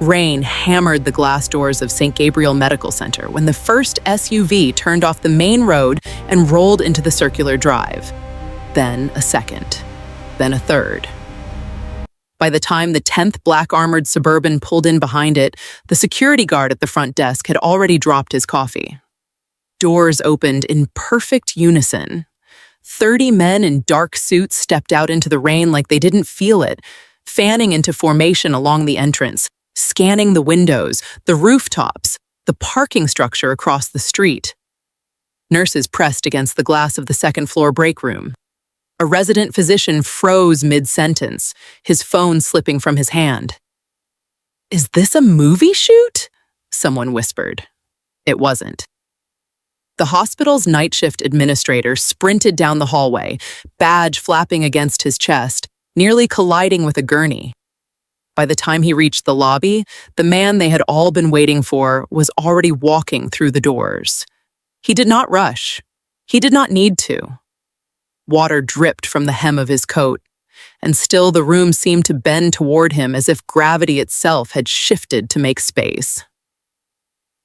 Rain hammered the glass doors of St. Gabriel Medical Center when the first SUV turned off the main road and rolled into the circular drive. Then a second, then a third. By the time the 10th black-armored Suburban pulled in behind it, the security guard at the front desk had already dropped his coffee. Doors opened in perfect unison. 30 men in dark suits stepped out into the rain like they didn't feel it, fanning into formation along the entrance, scanning the windows, the rooftops, the parking structure across the street. Nurses pressed against the glass of the second-floor break room. A resident physician froze mid-sentence, his phone slipping from his hand. "Is this a movie shoot?" someone whispered. It wasn't. The hospital's night shift administrator sprinted down the hallway, badge flapping against his chest, nearly colliding with a gurney. By the time he reached the lobby, the man they had all been waiting for was already walking through the doors. He did not rush. He did not need to. Water dripped from the hem of his coat, and still the room seemed to bend toward him as if gravity itself had shifted to make space.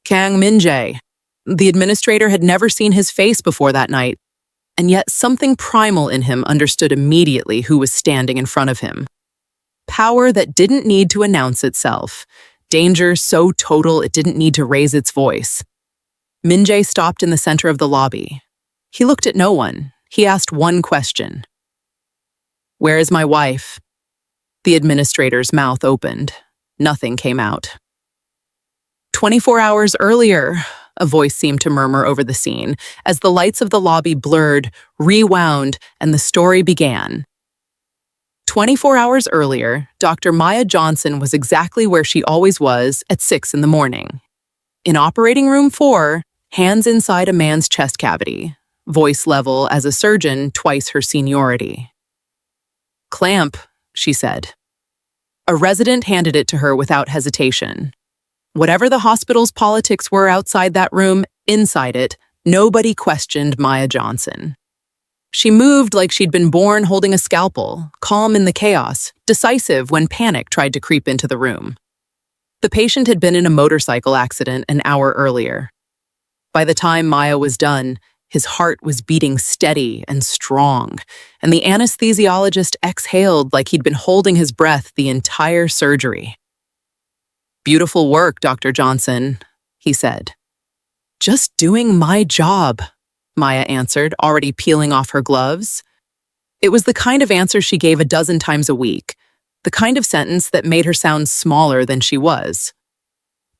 Kang Min Jae. The administrator had never seen his face before that night, and yet something primal in him understood immediately who was standing in front of him. Power that didn't need to announce itself. Danger so total it didn't need to raise its voice. Min Jae stopped in the center of the lobby. He looked at no one. He asked one question. "Where is my wife?" The administrator's mouth opened. Nothing came out. 24 hours earlier, a voice seemed to murmur over the scene as the lights of the lobby blurred, rewound, and the story began. 24 hours earlier, Dr. Maya Johnson was exactly where she always was at 6 in the morning. In operating room 4, hands inside a man's chest cavity, voice level as a surgeon twice her seniority. "Clamp," she said. A resident handed it to her without hesitation. Whatever the hospital's politics were outside that room, inside it, nobody questioned Maya Johnson. She moved like she'd been born holding a scalpel, calm in the chaos, decisive when panic tried to creep into the room. The patient had been in a motorcycle accident an hour earlier. By the time Maya was done, his heart was beating steady and strong, and the anesthesiologist exhaled like he'd been holding his breath the entire surgery. "Beautiful work, Dr. Johnson," he said. "Just doing my job," Maya answered, already peeling off her gloves. It was the kind of answer she gave a dozen times a week, the kind of sentence that made her sound smaller than she was.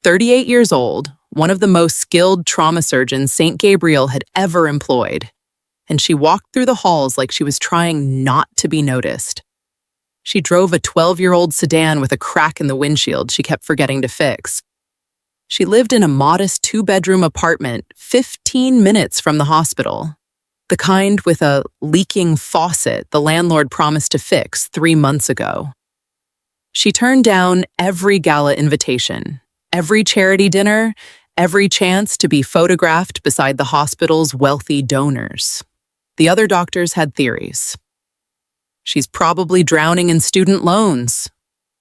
38 years old, one of the most skilled trauma surgeons St. Gabriel had ever employed, and she walked through the halls like she was trying not to be noticed. She drove a 12-year-old sedan with a crack in the windshield she kept forgetting to fix. She lived in a modest 2-bedroom apartment 15 minutes from the hospital, the kind with a leaking faucet the landlord promised to fix 3 months ago. She turned down every gala invitation, every charity dinner, every chance to be photographed beside the hospital's wealthy donors. The other doctors had theories. "She's probably drowning in student loans,"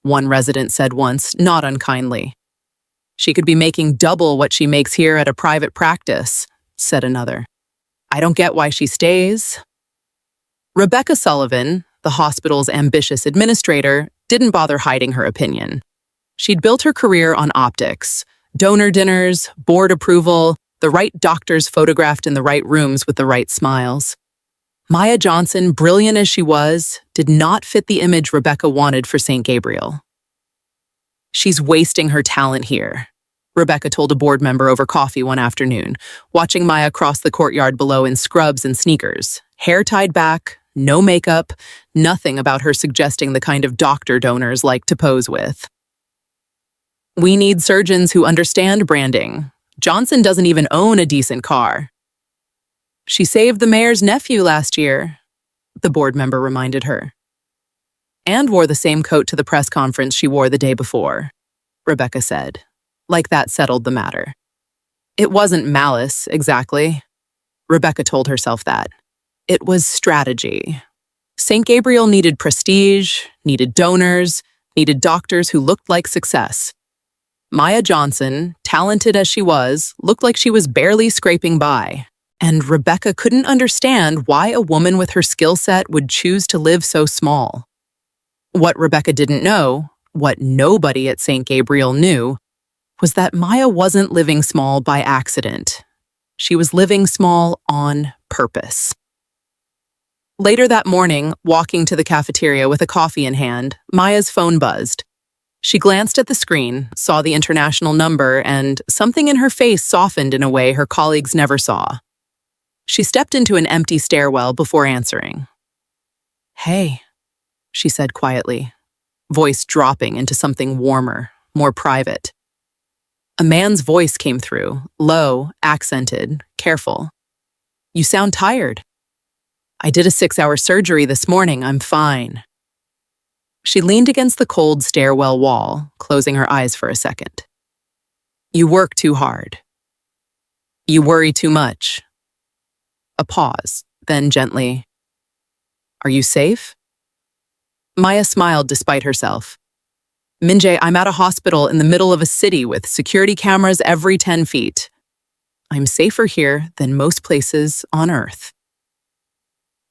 one resident said once, not unkindly. "She could be making double what she makes here at a private practice," said another. "I don't get why she stays." Rebecca Sullivan, the hospital's ambitious administrator, didn't bother hiding her opinion. She'd built her career on optics, donor dinners, board approval, the right doctors photographed in the right rooms with the right smiles. Maya Johnson, brilliant as she was, did not fit the image Rebecca wanted for St. Gabriel. "She's wasting her talent here," Rebecca told a board member over coffee one afternoon, watching Maya cross the courtyard below in scrubs and sneakers, hair tied back, no makeup, nothing about her suggesting the kind of doctor donors like to pose with. "We need surgeons who understand branding. Johnson doesn't even own a decent car." "She saved the mayor's nephew last year," the board member reminded her. "And wore the same coat to the press conference she wore the day before," Rebecca said, like that settled the matter. It wasn't malice, exactly. Rebecca told herself that. It was strategy. St. Gabriel needed prestige, needed donors, needed doctors who looked like success. Maya Johnson, talented as she was, looked like she was barely scraping by. And Rebecca couldn't understand why a woman with her skill set would choose to live so small. What Rebecca didn't know, what nobody at St. Gabriel knew, was that Maya wasn't living small by accident. She was living small on purpose. Later that morning, walking to the cafeteria with a coffee in hand, Maya's phone buzzed. She glanced at the screen, saw the international number, and something in her face softened in a way her colleagues never saw. She stepped into an empty stairwell before answering. "Hey," she said quietly, voice dropping into something warmer, more private. A man's voice came through, low, accented, careful. "You sound tired." "I did a 6-hour surgery this morning. I'm fine." She leaned against the cold stairwell wall, closing her eyes for a second. "You work too hard. You worry too much." A pause, then gently, "Are you safe?" Maya smiled despite herself. "Min Jae, I'm at a hospital in the middle of a city with security cameras every 10 feet. I'm safer here than most places on Earth."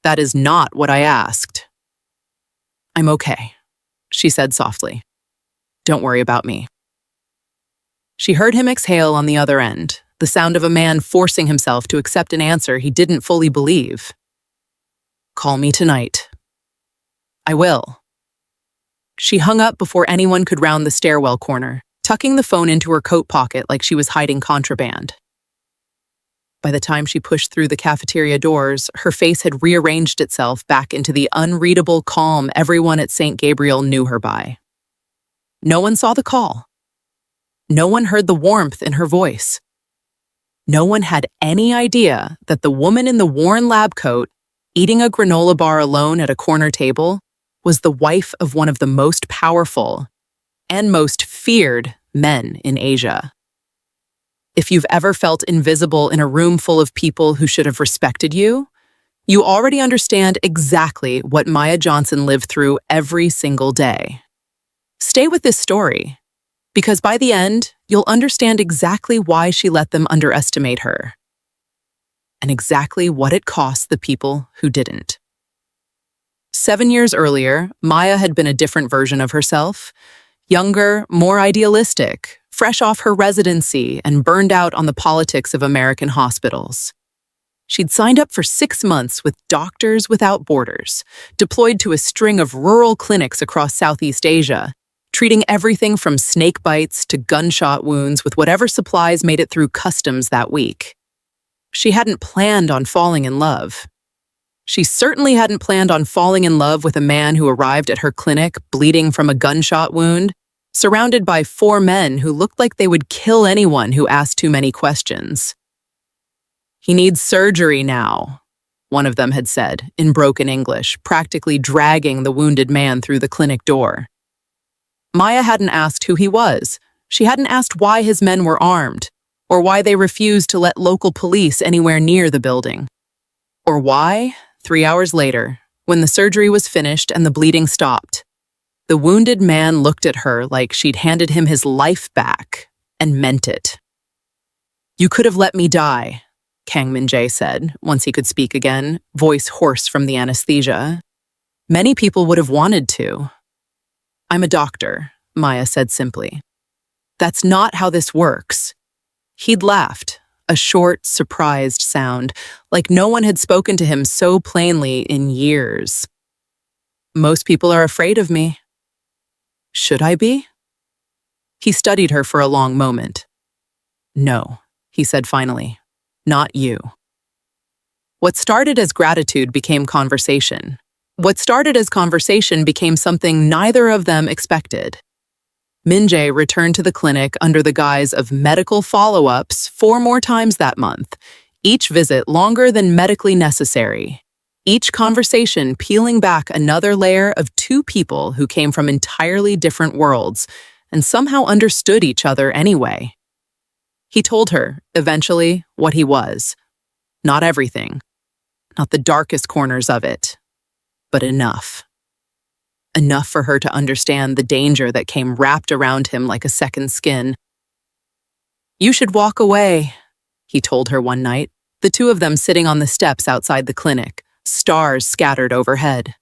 "That is not what I asked." "I'm okay," she said softly. "Don't worry about me." She heard him exhale on the other end, the sound of a man forcing himself to accept an answer he didn't fully believe. "Call me tonight." "I will." She hung up before anyone could round the stairwell corner, tucking the phone into her coat pocket like she was hiding contraband. By the time she pushed through the cafeteria doors, her face had rearranged itself back into the unreadable calm everyone at St. Gabriel knew her by. No one saw the call. No one heard the warmth in her voice. No one had any idea that the woman in the worn lab coat, eating a granola bar alone at a corner table, was the wife of one of the most powerful and most feared men in Asia. If you've ever felt invisible in a room full of people who should have respected you, you already understand exactly what Maya Johnson lived through every single day. Stay with this story, because by the end, you'll understand exactly why she let them underestimate her, and exactly what it cost the people who didn't. 7 years earlier, Maya had been a different version of herself, younger, more idealistic, fresh off her residency and burned out on the politics of American hospitals. She'd signed up for 6 months with Doctors Without Borders, deployed to a string of rural clinics across Southeast Asia, treating everything from snake bites to gunshot wounds with whatever supplies made it through customs that week. She hadn't planned on falling in love. She certainly hadn't planned on falling in love with a man who arrived at her clinic bleeding from a gunshot wound, surrounded by 4 men who looked like they would kill anyone who asked too many questions. "He needs surgery now," one of them had said, in broken English, practically dragging the wounded man through the clinic door. Maya hadn't asked who he was. She hadn't asked why his men were armed, or why they refused to let local police anywhere near the building. Or why, 3 hours later, when the surgery was finished and the bleeding stopped, the wounded man looked at her like she'd handed him his life back, and meant it. "You could have let me die," Kang Min Jae said, once he could speak again, voice hoarse from the anesthesia. "Many people would have wanted to." "I'm a doctor," Maya said simply. "That's not how this works." He'd laughed, a short, surprised sound, like no one had spoken to him so plainly in years. "Most people are afraid of me." "Should I be?" He studied her for a long moment. "No," he said finally, "not you." What started as gratitude became conversation. What started as conversation became something neither of them expected. Min Jae returned to the clinic under the guise of medical follow-ups 4 more times that month, each visit longer than medically necessary. Each conversation peeling back another layer of 2 people who came from entirely different worlds and somehow understood each other anyway. He told her, eventually, what he was. Not everything. Not the darkest corners of it. But enough. Enough for her to understand the danger that came wrapped around him like a second skin, "You should walk away," he told her one night, the two of them sitting on the steps outside the clinic, stars scattered overhead.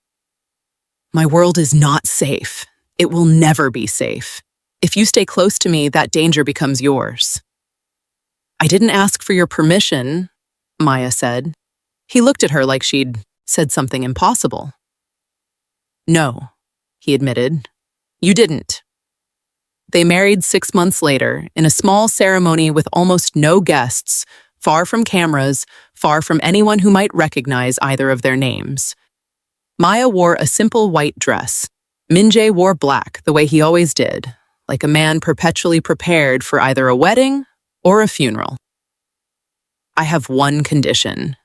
"My world is not safe. It will never be safe. If you stay close to me, that danger becomes yours." "I didn't ask for your permission," Maya said. He looked at her like she'd said something impossible. "No," he admitted. "You didn't." They married 6 months later in a small ceremony with almost no guests, far from cameras, far from anyone who might recognize either of their names. Maya wore a simple white dress. Min Jae wore black the way he always did, like a man perpetually prepared for either a wedding or a funeral. "I have one condition,"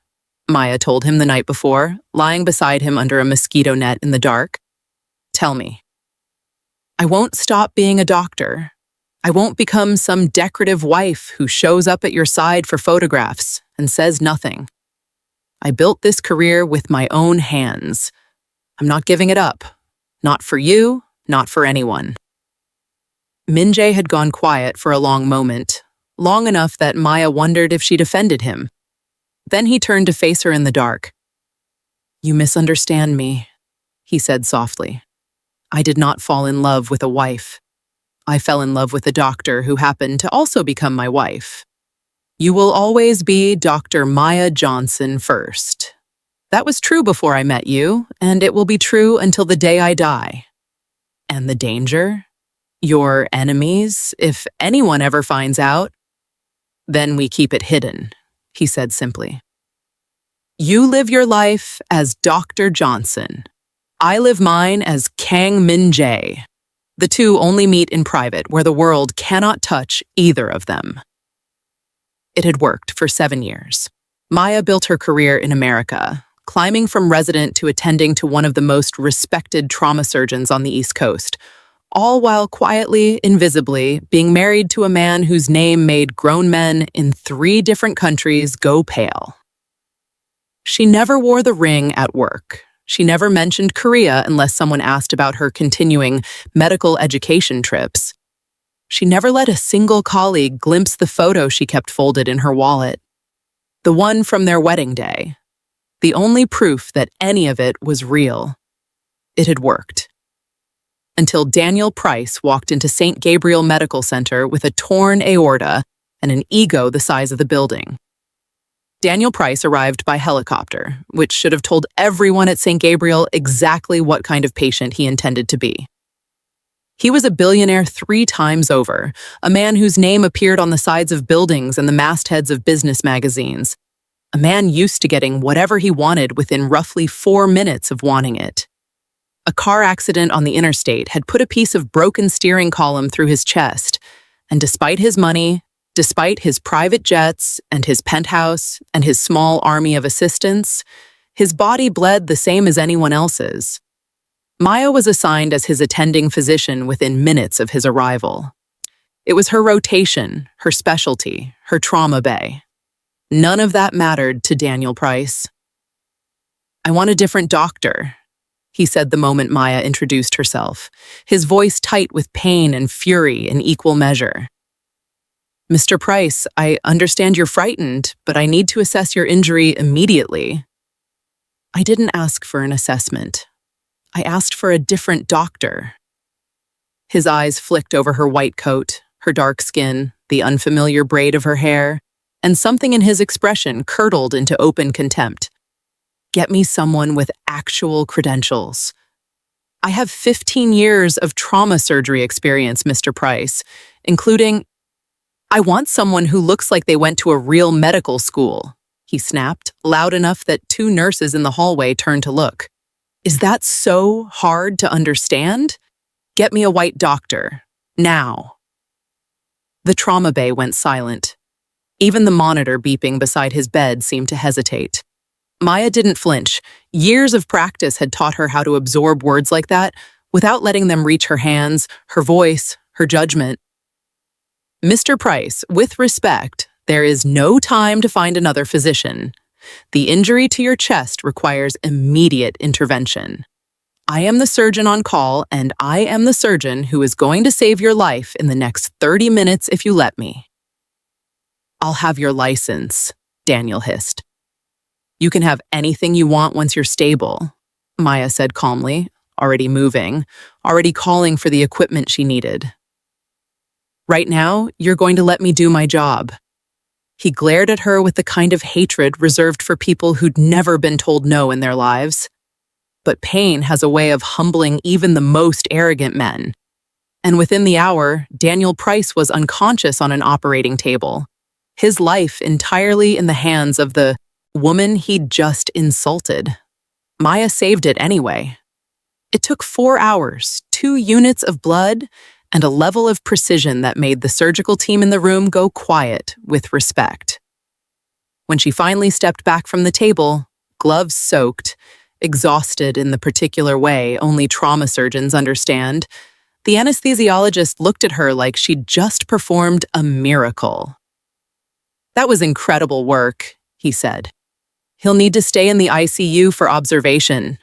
Maya told him the night before, lying beside him under a mosquito net in the dark. "Tell me." "I won't stop being a doctor. I won't become some decorative wife who shows up at your side for photographs and says nothing. I built this career with my own hands. I'm not giving it up. Not for you, not for anyone." Min Jae had gone quiet for a long moment, long enough that Maya wondered if she'd offended him. Then he turned to face her in the dark. "You misunderstand me," he said softly. "I did not fall in love with a wife. I fell in love with a doctor who happened to also become my wife. You will always be Dr. Maya Johnson first. That was true before I met you, and it will be true until the day I die. And the danger? Your enemies, if anyone ever finds out, then we keep it hidden," he said simply. "You live your life as Dr. Johnson. I live mine as Kang Min Jae. The two only meet in private, where the world cannot touch either of them." It had worked for 7 years. Maya built her career in America, climbing from resident to attending to one of the most respected trauma surgeons on the East Coast, all while quietly, invisibly, being married to a man whose name made grown men in 3 different countries go pale. She never wore the ring at work. She never mentioned Korea unless someone asked about her continuing medical education trips. She never let a single colleague glimpse the photo she kept folded in her wallet. The one from their wedding day. The only proof that any of it was real. It had worked. Until Daniel Price walked into St. Gabriel Medical Center with a torn aorta and an ego the size of the building. Daniel Price arrived by helicopter, which should have told everyone at St. Gabriel exactly what kind of patient he intended to be. He was a billionaire 3 times over, a man whose name appeared on the sides of buildings and the mastheads of business magazines, a man used to getting whatever he wanted within roughly 4 minutes of wanting it. A car accident on the interstate had put a piece of broken steering column through his chest, and despite his money, despite his private jets and his penthouse and his small army of assistants, his body bled the same as anyone else's. Maya was assigned as his attending physician within minutes of his arrival. It was her rotation, her specialty, her trauma bay. None of that mattered to Daniel Price. "I want a different doctor," he said the moment Maya introduced herself, his voice tight with pain and fury in equal measure. "Mr. Price, I understand you're frightened, but I need to assess your injury immediately." "I didn't ask for an assessment. I asked for a different doctor." His eyes flicked over her white coat, her dark skin, the unfamiliar braid of her hair, and something in his expression curdled into open contempt. "Get me someone with actual credentials. I have 15 years of trauma surgery experience, Mr. Price, including... I want someone who looks like they went to a real medical school," he snapped, loud enough that 2 nurses in the hallway turned to look. "Is that so hard to understand? Get me a white doctor. Now." The trauma bay went silent. Even the monitor beeping beside his bed seemed to hesitate. Maya didn't flinch. Years of practice had taught her how to absorb words like that without letting them reach her hands, her voice, her judgment. "Mr. Price, with respect, there is no time to find another physician. The injury to your chest requires immediate intervention. I am the surgeon on call, and I am the surgeon who is going to save your life in the next 30 minutes if you let me." "I'll have your license," Daniel hissed. "You can have anything you want once you're stable," Maya said calmly, already moving, already calling for the equipment she needed. "Right now, you're going to let me do my job." He glared at her with the kind of hatred reserved for people who'd never been told no in their lives. But pain has a way of humbling even the most arrogant men. And within the hour, Daniel Price was unconscious on an operating table, his life entirely in the hands of the woman he'd just insulted. Maya saved it anyway. It took 4 hours, 2 units of blood, and a level of precision that made the surgical team in the room go quiet with respect. When she finally stepped back from the table, gloves soaked, exhausted in the particular way only trauma surgeons understand, the anesthesiologist looked at her like she'd just performed a miracle. "That was incredible work," he said. "He'll need to stay in the ICU for observation,"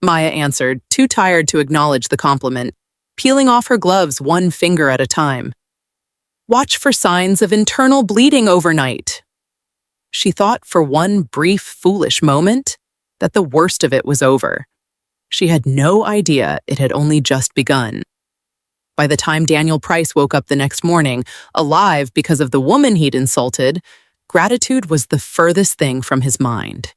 Maya answered, too tired to acknowledge the compliment, peeling off her gloves 1 finger at a time. "Watch for signs of internal bleeding overnight." She thought for one brief, foolish moment that the worst of it was over. She had no idea it had only just begun. By the time Daniel Price woke up the next morning, alive because of the woman he'd insulted, gratitude was the furthest thing from his mind.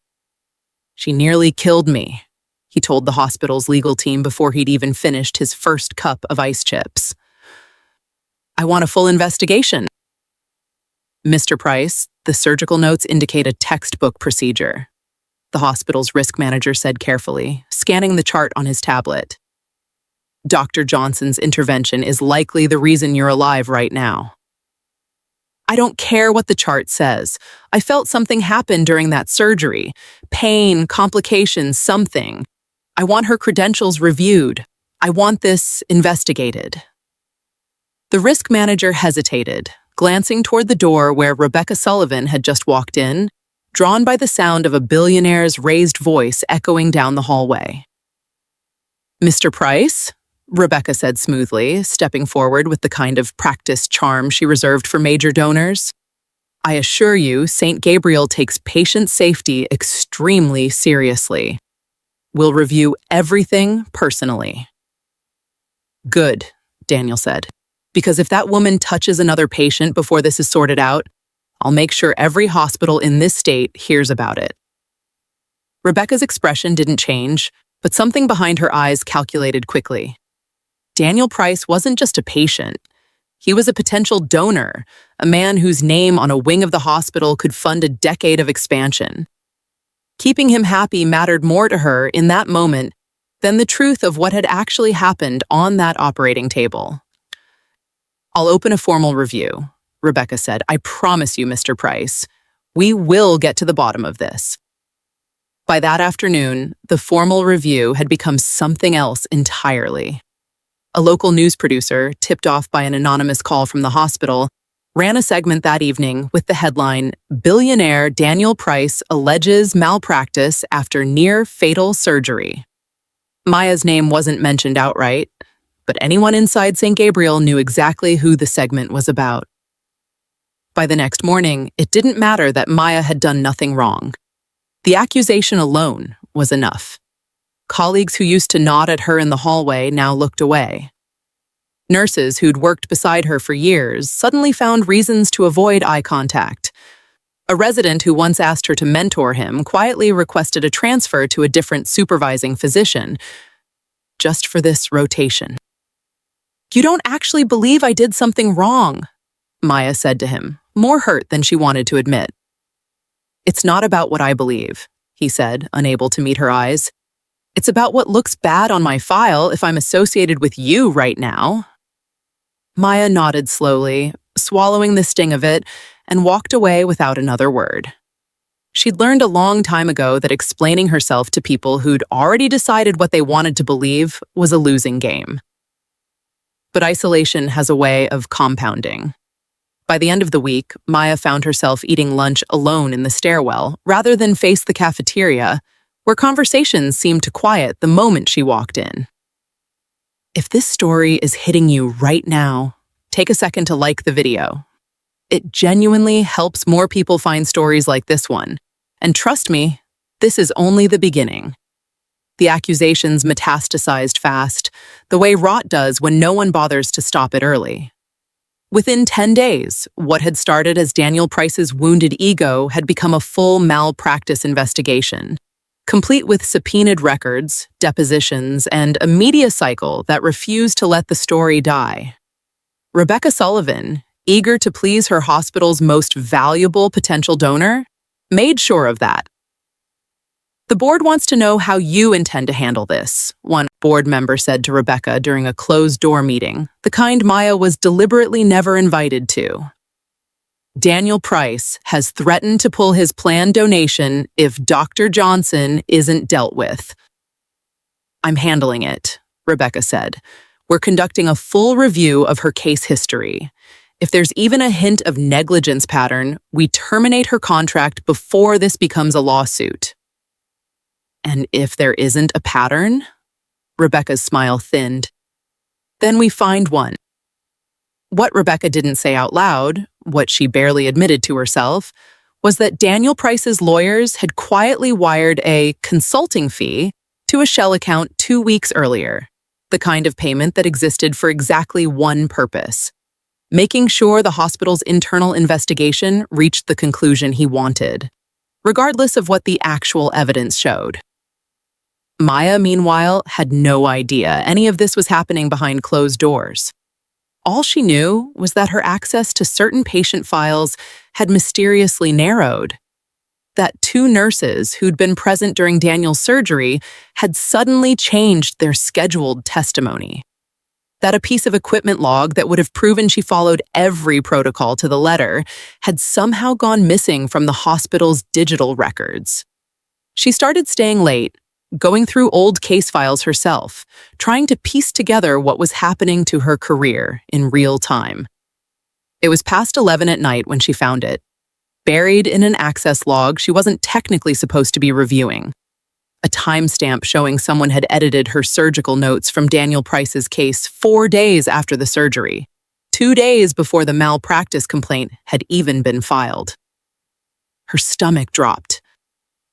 "She nearly killed me," he told the hospital's legal team before he'd even finished his first cup of ice chips. "I want a full investigation." "Mr. Price, the surgical notes indicate a textbook procedure," the hospital's risk manager said carefully, scanning the chart on his tablet. "Dr. Johnson's intervention is likely the reason you're alive right now." "I don't care what the chart says. I felt something happen during that surgery. Pain, complications, something. I want her credentials reviewed. I want this investigated." The risk manager hesitated, glancing toward the door where Rebecca Sullivan had just walked in, drawn by the sound of a billionaire's raised voice echoing down the hallway. "Mr. Price?" Rebecca said smoothly, stepping forward with the kind of practiced charm she reserved for major donors. "I assure you, St. Gabriel takes patient safety extremely seriously. We'll review everything personally." "Good," Daniel said, "because if that woman touches another patient before this is sorted out, I'll make sure every hospital in this state hears about it." Rebecca's expression didn't change, but something behind her eyes calculated quickly. Daniel Price wasn't just a patient. He was a potential donor, a man whose name on a wing of the hospital could fund a decade of expansion. Keeping him happy mattered more to her in that moment than the truth of what had actually happened on that operating table. "I'll open a formal review," Rebecca said. "I promise you, Mr. Price, we will get to the bottom of this." By that afternoon, the formal review had become something else entirely. A local news producer, tipped off by an anonymous call from the hospital, ran a segment that evening with the headline, "Billionaire Daniel Price alleges malpractice after near-fatal surgery." Maya's name wasn't mentioned outright, but anyone inside St. Gabriel knew exactly who the segment was about. By the next morning, it didn't matter that Maya had done nothing wrong. The accusation alone was enough. Colleagues who used to nod at her in the hallway now looked away. Nurses who'd worked beside her for years suddenly found reasons to avoid eye contact. A resident who once asked her to mentor him quietly requested a transfer to a different supervising physician, just for this rotation. "You don't actually believe I did something wrong," Maya said to him, more hurt than she wanted to admit. "It's not about what I believe," he said, unable to meet her eyes. "It's about what looks bad on my file if I'm associated with you right now." Maya nodded slowly, swallowing the sting of it, and walked away without another word. She'd learned a long time ago that explaining herself to people who'd already decided what they wanted to believe was a losing game. But isolation has a way of compounding. By the end of the week, Maya found herself eating lunch alone in the stairwell rather than face the cafeteria, where conversations seemed to quiet the moment she walked in. If this story is hitting you right now, take a second to like the video. It genuinely helps more people find stories like this one. And trust me, this is only the beginning. The accusations metastasized fast, the way rot does when no one bothers to stop it early. Within 10 days, what had started as Daniel Price's wounded ego had become a full malpractice investigation, complete with subpoenaed records, depositions, and a media cycle that refused to let the story die. Rebecca Sullivan, eager to please her hospital's most valuable potential donor, made sure of that. "The board wants to know how you intend to handle this," one board member said to Rebecca during a closed-door meeting, the kind Maya was deliberately never invited to. "Daniel Price has threatened to pull his planned donation if Dr. Johnson isn't dealt with." "I'm handling it," Rebecca said. "We're conducting a full review of her case history. If there's even a hint of negligence pattern, we terminate her contract before this becomes a lawsuit." "And if there isn't a pattern?" Rebecca's smile thinned. "Then we find one." What Rebecca didn't say out loud, what she barely admitted to herself, was that Daniel Price's lawyers had quietly wired a consulting fee to a shell account 2 weeks earlier, the kind of payment that existed for exactly one purpose: making sure the hospital's internal investigation reached the conclusion he wanted, regardless of what the actual evidence showed. Maya, meanwhile, had no idea any of this was happening behind closed doors. All she knew was that her access to certain patient files had mysteriously narrowed, that 2 nurses who'd been present during Daniel's surgery had suddenly changed their scheduled testimony, that a piece of equipment log that would have proven she followed every protocol to the letter had somehow gone missing from the hospital's digital records. She started staying late, going through old case files herself, trying to piece together what was happening to her career in real time. It was past 11 at night when she found it, buried in an access log she wasn't technically supposed to be reviewing. A timestamp showing someone had edited her surgical notes from Daniel Price's case 4 days after the surgery, 2 days before the malpractice complaint had even been filed. Her stomach dropped.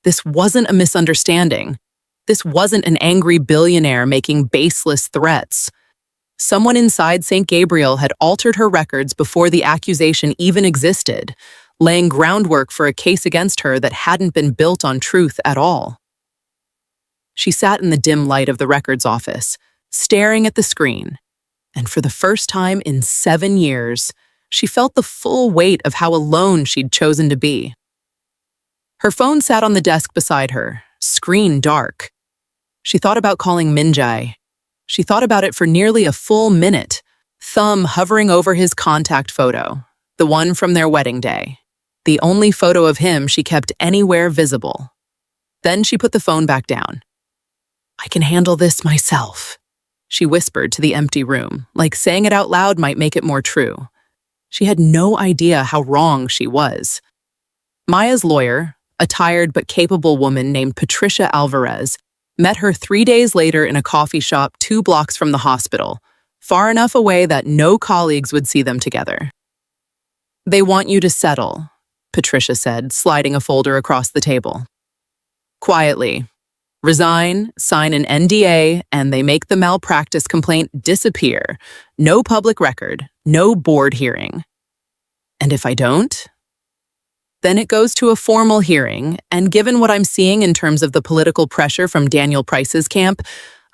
This wasn't a misunderstanding. This wasn't an angry billionaire making baseless threats. Someone inside St. Gabriel had altered her records before the accusation even existed, laying groundwork for a case against her that hadn't been built on truth at all. She sat in the dim light of the records office, staring at the screen, and for the first time in 7 years, she felt the full weight of how alone she'd chosen to be. Her phone sat on the desk beside her, screen dark. She thought about calling Min Jae. She thought about it for nearly a full minute, thumb hovering over his contact photo, the one from their wedding day, the only photo of him she kept anywhere visible. Then she put the phone back down. "I can handle this myself," she whispered to the empty room, like saying it out loud might make it more true. She had no idea how wrong she was. Maya's lawyer, a tired but capable woman named Patricia Alvarez, met her 3 days later in a coffee shop 2 blocks from the hospital, far enough away that no colleagues would see them together. "They want you to settle," Patricia said, sliding a folder across the table. "Quietly. Resign, sign an NDA, and they make the malpractice complaint disappear. No public record, no board hearing. And if I don't? Then it goes to a formal hearing, and given what I'm seeing in terms of the political pressure from Daniel Price's camp,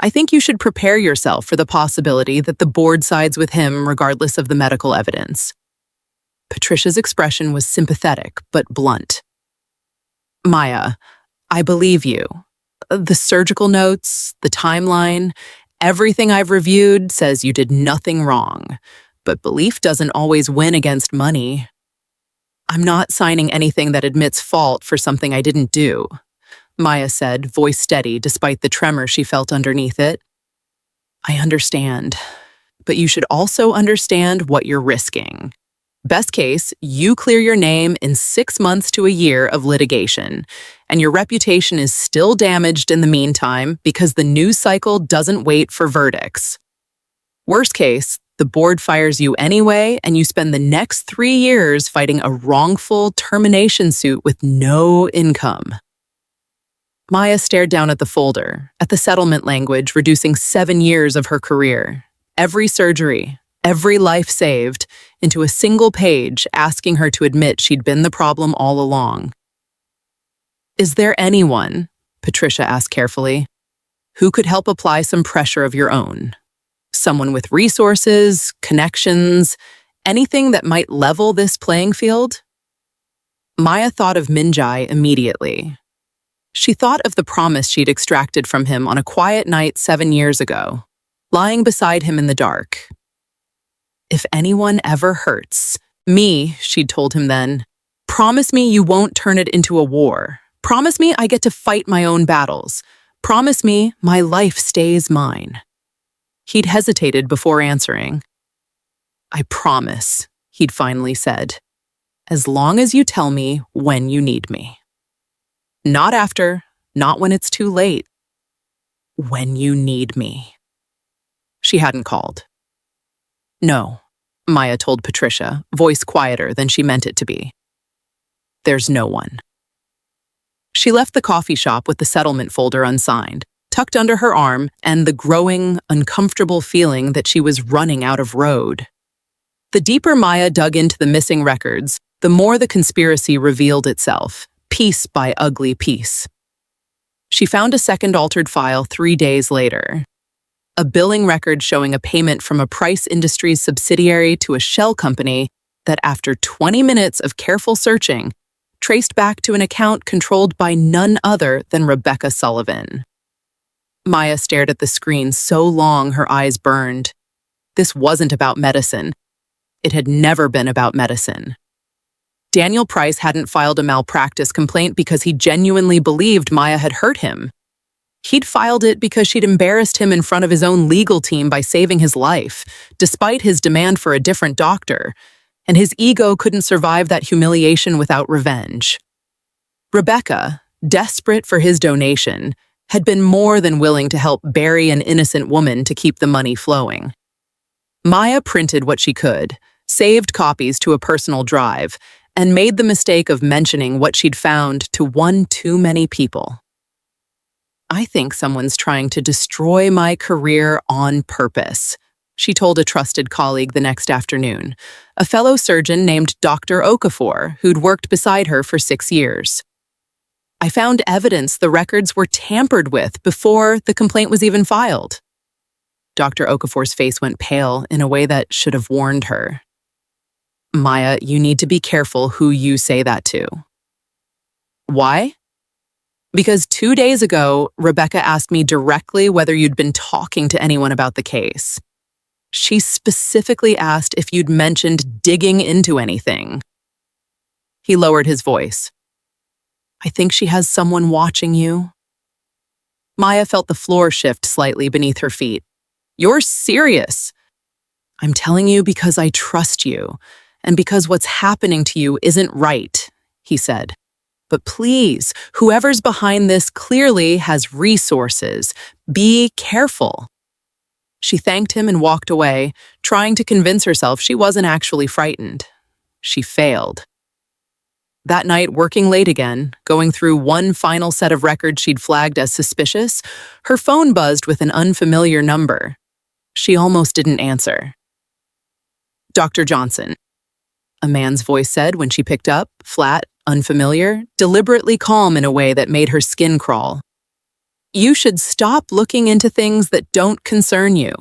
I think you should prepare yourself for the possibility that the board sides with him regardless of the medical evidence." Patricia's expression was sympathetic but blunt. "Maya, I believe you. The surgical notes, the timeline, everything I've reviewed says you did nothing wrong, but belief doesn't always win against money. I'm not signing anything that admits fault for something I didn't do," Maya said, voice steady despite the tremor she felt underneath it. "I understand, but you should also understand what you're risking. Best case, you clear your name in 6 months to a year of litigation, and your reputation is still damaged in the meantime because the news cycle doesn't wait for verdicts. Worst case, The board fires you anyway, and you spend the next 3 years fighting a wrongful termination suit with no income. Maya stared down at the folder, at the settlement language reducing 7 years of her career, every surgery, every life saved, into a single page asking her to admit she'd been the problem all along. "Is there anyone," Patricia asked carefully, "who could help apply some pressure of your own? Someone with resources, connections, anything that might level this playing field?" Maya thought of Min Jae immediately. She thought of the promise she'd extracted from him on a quiet night 7 years ago, lying beside him in the dark. "If anyone ever hurts me," she'd told him then, "promise me you won't turn it into a war. Promise me I get to fight my own battles. Promise me my life stays mine." He'd hesitated before answering. "I promise," he'd finally said, "as long as you tell me when you need me. Not after, not when it's too late. When you need me." She hadn't called. "No," Maya told Patricia, voice quieter than she meant it to be. "There's no one." She left the coffee shop with the settlement folder unsigned, tucked under her arm, and the growing, uncomfortable feeling that she was running out of road. The deeper Maya dug into the missing records, the more the conspiracy revealed itself, piece by ugly piece. She found a second altered file 3 days later. A billing record showing a payment from a Price Industries subsidiary to a shell company that, after 20 minutes of careful searching, traced back to an account controlled by none other than Rebecca Sullivan. Maya stared at the screen so long her eyes burned. This wasn't about medicine. It had never been about medicine. Daniel Price hadn't filed a malpractice complaint because he genuinely believed Maya had hurt him. He'd filed it because she'd embarrassed him in front of his own legal team by saving his life, despite his demand for a different doctor, and his ego couldn't survive that humiliation without revenge. Rebecca, desperate for his donation, had been more than willing to help bury an innocent woman to keep the money flowing. Maya printed what she could, saved copies to a personal drive, and made the mistake of mentioning what she'd found to one too many people. "I think someone's trying to destroy my career on purpose," she told a trusted colleague the next afternoon, a fellow surgeon named Dr. Okafor, who'd worked beside her for 6 years. "I found evidence the records were tampered with before the complaint was even filed." Dr. Okafor's face went pale in a way that should have warned her. "Maya, you need to be careful who you say that to." "Why?" "Because 2 days ago, Rebecca asked me directly whether you'd been talking to anyone about the case. She specifically asked if you'd mentioned digging into anything." He lowered his voice. "I think she has someone watching you." Maya felt the floor shift slightly beneath her feet. "You're serious?" "I'm telling you because I trust you, and because what's happening to you isn't right," he said. "But please, whoever's behind this clearly has resources. Be careful." She thanked him and walked away, trying to convince herself she wasn't actually frightened. She failed. That night, working late again, going through one final set of records she'd flagged as suspicious, her phone buzzed with an unfamiliar number. She almost didn't answer. "Dr. Johnson," a man's voice said when she picked up, flat, unfamiliar, deliberately calm in a way that made her skin crawl. "You should stop looking into things that don't concern you."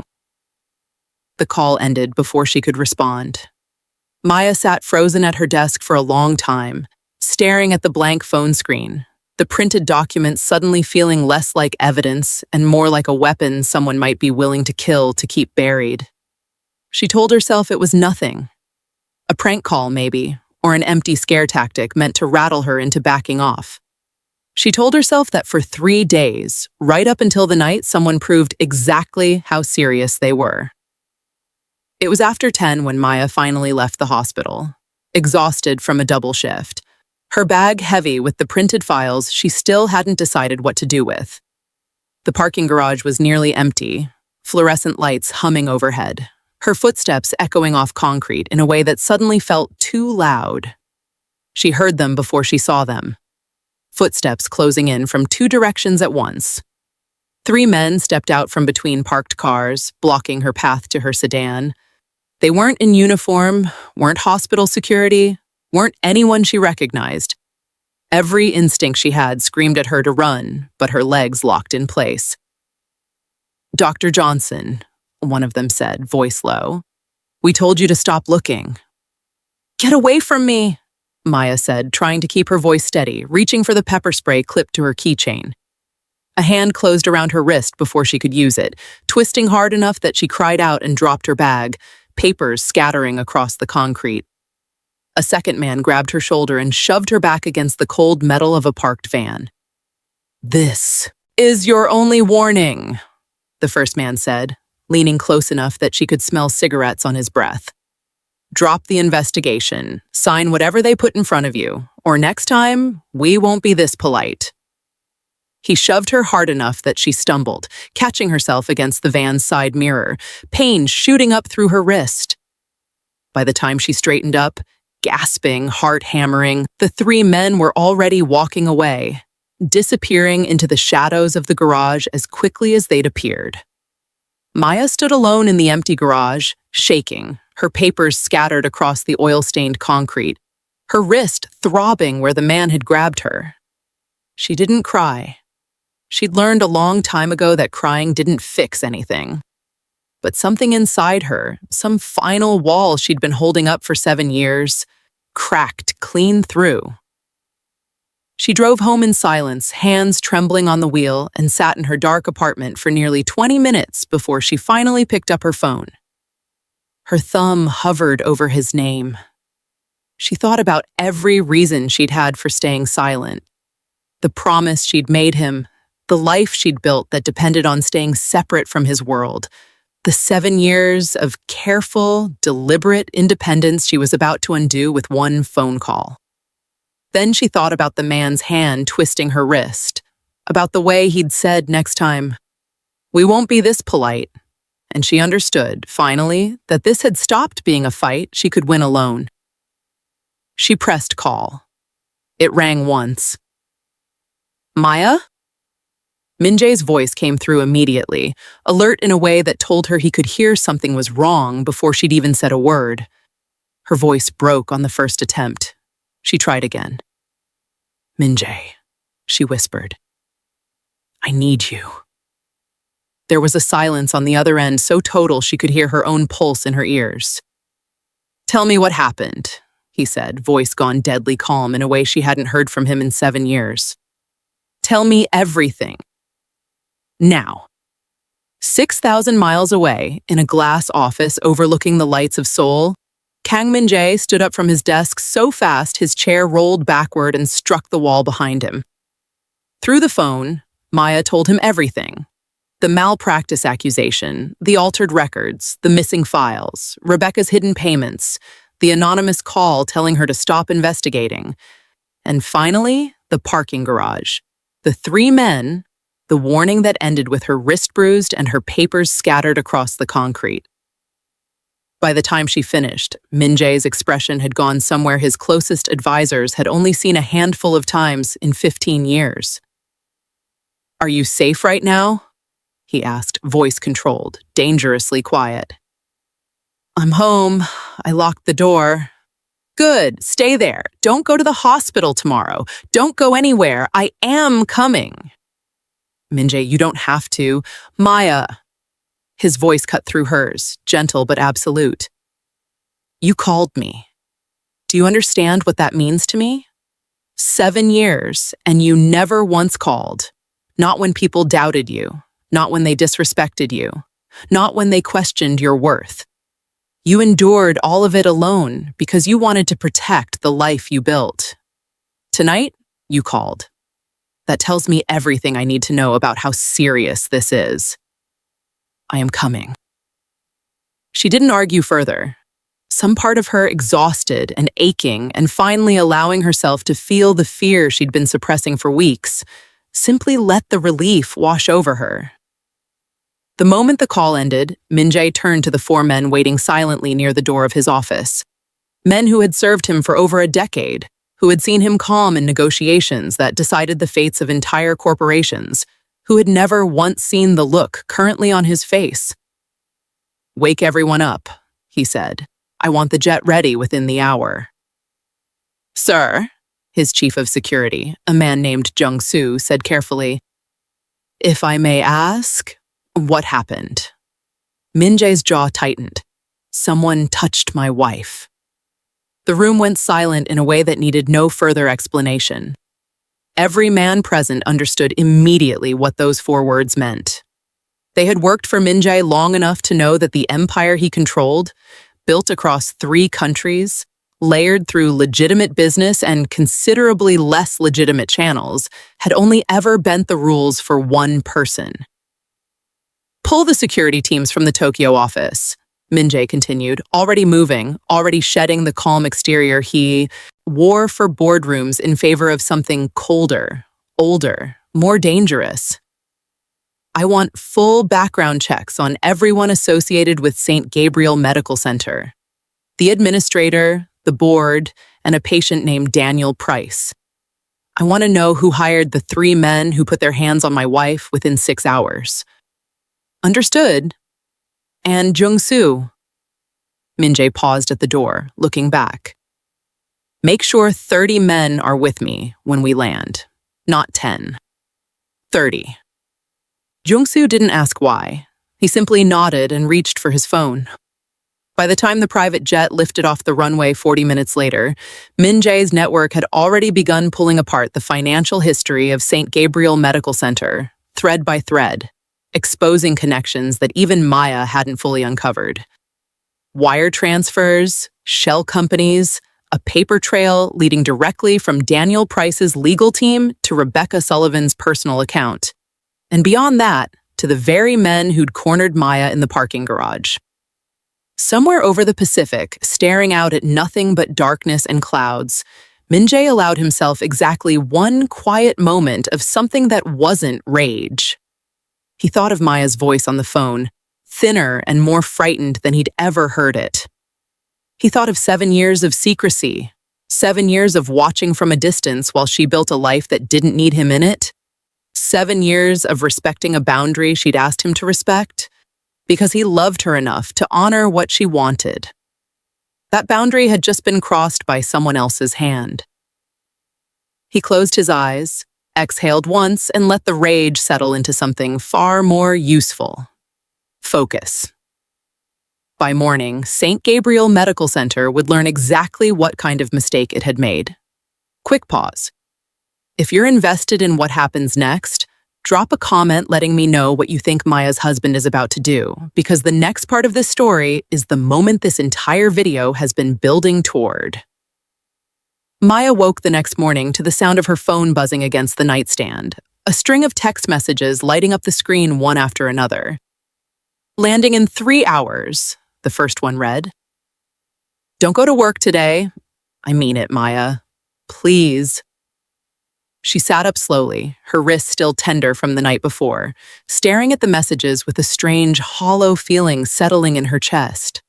The call ended before she could respond. Maya sat frozen at her desk for a long time, staring at the blank phone screen, the printed document suddenly feeling less like evidence and more like a weapon someone might be willing to kill to keep buried. She told herself it was nothing. A prank call, maybe, or an empty scare tactic meant to rattle her into backing off. She told herself that for 3 days, right up until the night someone proved exactly how serious they were. It was after 10 when Maya finally left the hospital, exhausted from a double shift, her bag heavy with the printed files she still hadn't decided what to do with. The parking garage was nearly empty, fluorescent lights humming overhead. her footsteps echoing off concrete in a way that suddenly felt too loud. She heard them before she saw them. Footsteps closing in from two directions at once. 3 men stepped out from between parked cars, blocking her path to her sedan. They weren't in uniform, weren't hospital security, weren't anyone she recognized. Every instinct she had screamed at her to run, but her legs locked in place. "Dr. Johnson," one of them said, voice low. "We told you to stop looking." "Get away from me," Maya said, trying to keep her voice steady, reaching for the pepper spray clipped to her keychain. A hand closed around her wrist before she could use it, twisting hard enough that she cried out and dropped her bag, papers scattering across the concrete. A second man grabbed her shoulder and shoved her back against the cold metal of a parked van. "This is your only warning," the first man said, leaning close enough that she could smell cigarettes on his breath. "Drop the investigation, sign whatever they put in front of you, or next time, we won't be this polite." He shoved her hard enough that she stumbled, catching herself against the van's side mirror, pain shooting up through her wrist. By the time she straightened up, gasping, heart hammering, the 3 men were already walking away, disappearing into the shadows of the garage as quickly as they'd appeared. Maya stood alone in the empty garage, shaking, her papers scattered across the oil-stained concrete, her wrist throbbing where the man had grabbed her. She didn't cry. She'd learned a long time ago that crying didn't fix anything. But something inside her, some final wall she'd been holding up for 7 years, cracked clean through. She drove home in silence, hands trembling on the wheel, and sat in her dark apartment for nearly 20 minutes before she finally picked up her phone. Her thumb hovered over his name. She thought about every reason she'd had for staying silent. The promise she'd made him, the life she'd built that depended on staying separate from his world, the 7 years of careful, deliberate independence she was about to undo with one phone call. Then she thought about the man's hand twisting her wrist, about the way he'd said next time, "We won't be this polite," and she understood, finally, that this had stopped being a fight she could win alone. She pressed call. It rang once. "Maya?" Min Jae's voice came through immediately, alert in a way that told her he could hear something was wrong before she'd even said a word. Her voice broke on the first attempt. She tried again. "Min Jae," she whispered. "I need you." There was a silence on the other end so total she could hear her own pulse in her ears. "Tell me what happened," he said, voice gone deadly calm in a way she hadn't heard from him in 7 years. "Tell me everything. Now." 6,000 miles away, in a glass office overlooking the lights of Seoul, Kang Min Jae stood up from his desk so fast his chair rolled backward and struck the wall behind him. Through the phone, Maya told him everything. The malpractice accusation, the altered records, the missing files, Rebecca's hidden payments, the anonymous call telling her to stop investigating, and finally, the parking garage, the 3 men, the warning that ended with her wrist bruised and her papers scattered across the concrete. By the time she finished, Min Jae's expression had gone somewhere his closest advisors had only seen a handful of times in 15 years. "Are you safe right now?" he asked, voice controlled, dangerously quiet. "I'm home. I locked the door." "Good, stay there. Don't go to the hospital tomorrow. Don't go anywhere. I am coming." "Min Jae, you don't have to." "Maya." His voice cut through hers, gentle but absolute. "You called me. Do you understand what that means to me? 7 years, and you never once called. Not when people doubted you, not when they disrespected you, not when they questioned your worth. You endured all of it alone because you wanted to protect the life you built. Tonight, you called. That tells me everything I need to know about how serious this is. I am coming." She didn't argue further. Some part of her exhausted and aching and finally allowing herself to feel the fear she'd been suppressing for weeks, simply let the relief wash over her. The moment the call ended, Min Jae turned to the four men waiting silently near the door of his office. Men who had served him for over a decade, who had seen him calm in negotiations that decided the fates of entire corporations, who had never once seen the look currently on his face. "Wake everyone up," he said. "I want the jet ready within the hour." "Sir," his chief of security, a man named Jung-soo, said carefully, "If I may ask, what happened?" Min Jae's jaw tightened. "Someone touched my wife." The room went silent in a way that needed no further explanation. Every man present understood immediately what those four words meant. They had worked for Min Jae long enough to know that the empire he controlled, built across 3 countries, layered through legitimate business and considerably less legitimate channels, had only ever bent the rules for one person. "Pull the security teams from the Tokyo office," Min Jae continued, already moving, already shedding the calm exterior he wore for boardrooms in favor of something colder, older, more dangerous. "I want full background checks on everyone associated with St. Gabriel Medical Center. The administrator, the board, and a patient named Daniel Price. I want to know who hired the 3 men who put their hands on my wife within 6 hours." "Understood. And Jung-soo?" Min Jae paused at the door, looking back. "Make sure 30 men are with me when we land, not 10. 30. Jung-soo didn't ask why. He simply nodded and reached for his phone. By the time the private jet lifted off the runway 40 minutes later, Min Jae's network had already begun pulling apart the financial history of St. Gabriel Medical Center, thread by thread, exposing connections that even Maya hadn't fully uncovered. Wire transfers, shell companies, a paper trail leading directly from Daniel Price's legal team to Rebecca Sullivan's personal account. And beyond that, to the very men who'd cornered Maya in the parking garage. Somewhere over the Pacific, staring out at nothing but darkness and clouds, Min Jae allowed himself exactly one quiet moment of something that wasn't rage. He thought of Maya's voice on the phone, thinner and more frightened than he'd ever heard it. He thought of 7 years of secrecy, 7 years of watching from a distance while she built a life that didn't need him in it, 7 years of respecting a boundary she'd asked him to respect, because he loved her enough to honor what she wanted. That boundary had just been crossed by someone else's hand. He closed his eyes, exhaled once, and let the rage settle into something far more useful. Focus. By morning, St. Gabriel Medical Center would learn exactly what kind of mistake it had made. Quick pause. If you're invested in what happens next, drop a comment letting me know what you think Maya's husband is about to do, because the next part of this story is the moment this entire video has been building toward. Maya woke the next morning to the sound of her phone buzzing against the nightstand, a string of text messages lighting up the screen one after another. "Landing in 3 hours," the first one read. "Don't go to work today. I mean it, Maya. Please." She sat up slowly, her wrists still tender from the night before, staring at the messages with a strange, hollow feeling settling in her chest.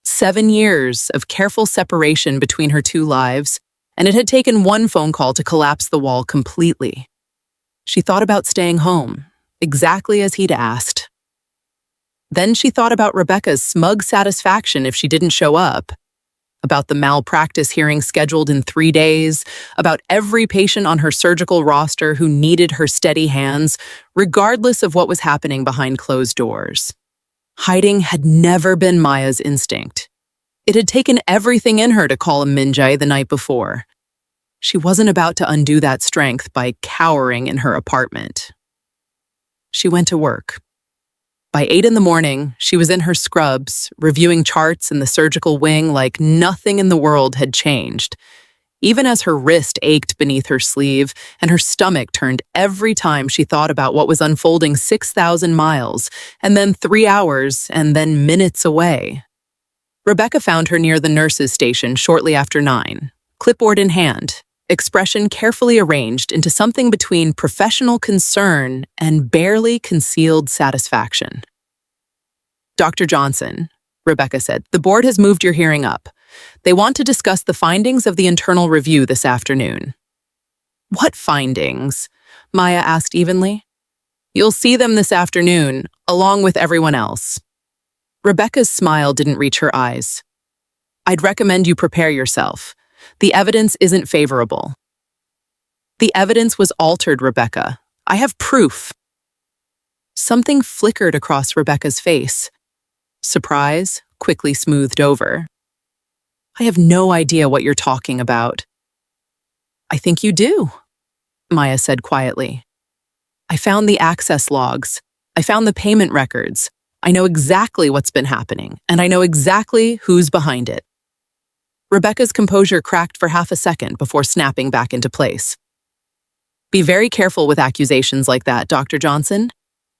7 years of careful separation between her 2 lives, and it had taken one phone call to collapse the wall completely. She thought about staying home, exactly as he'd asked. Then she thought about Rebecca's smug satisfaction if she didn't show up, about the malpractice hearing scheduled in 3 days, about every patient on her surgical roster who needed her steady hands, regardless of what was happening behind closed doors. Hiding had never been Maya's instinct. It had taken everything in her to call him Min Jae the night before. She wasn't about to undo that strength by cowering in her apartment. She went to work. By 8 in the morning, she was in her scrubs, reviewing charts in the surgical wing like nothing in the world had changed, even as her wrist ached beneath her sleeve and her stomach turned every time she thought about what was unfolding 6,000 miles, and then 3 hours, and then minutes away. Rebecca found her near the nurse's station shortly after 9, clipboard in hand, expression carefully arranged into something between professional concern and barely concealed satisfaction. Dr. Johnson, Rebecca said, the board has moved your hearing up. They want to discuss the findings of the internal review this afternoon. What findings? Maya asked evenly. You'll see them this afternoon, along with everyone else. Rebecca's smile didn't reach her eyes. I'd recommend you prepare yourself. The evidence isn't favorable. The evidence was altered, Rebecca. I have proof. Something flickered across Rebecca's face. Surprise quickly smoothed over. I have no idea what you're talking about. I think you do, Maya said quietly. I found the access logs. I found the payment records. I know exactly what's been happening, and I know exactly who's behind it. Rebecca's composure cracked for half a second before snapping back into place. Be very careful with accusations like that, Dr. Johnson.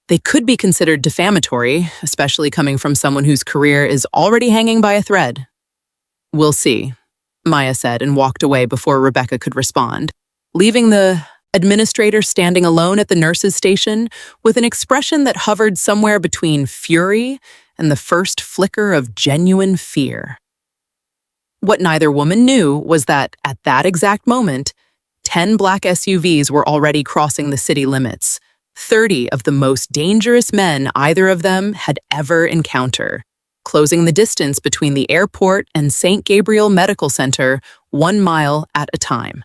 They could be considered defamatory, especially coming from someone whose career is already hanging by a thread. We'll see, Maya said and walked away before Rebecca could respond, leaving the administrator standing alone at the nurse's station with an expression that hovered somewhere between fury and the first flicker of genuine fear. What neither woman knew was that, at that exact moment, 10 black SUVs were already crossing the city limits, 30 of the most dangerous men either of them had ever encountered, closing the distance between the airport and St. Gabriel Medical Center 1 mile at a time.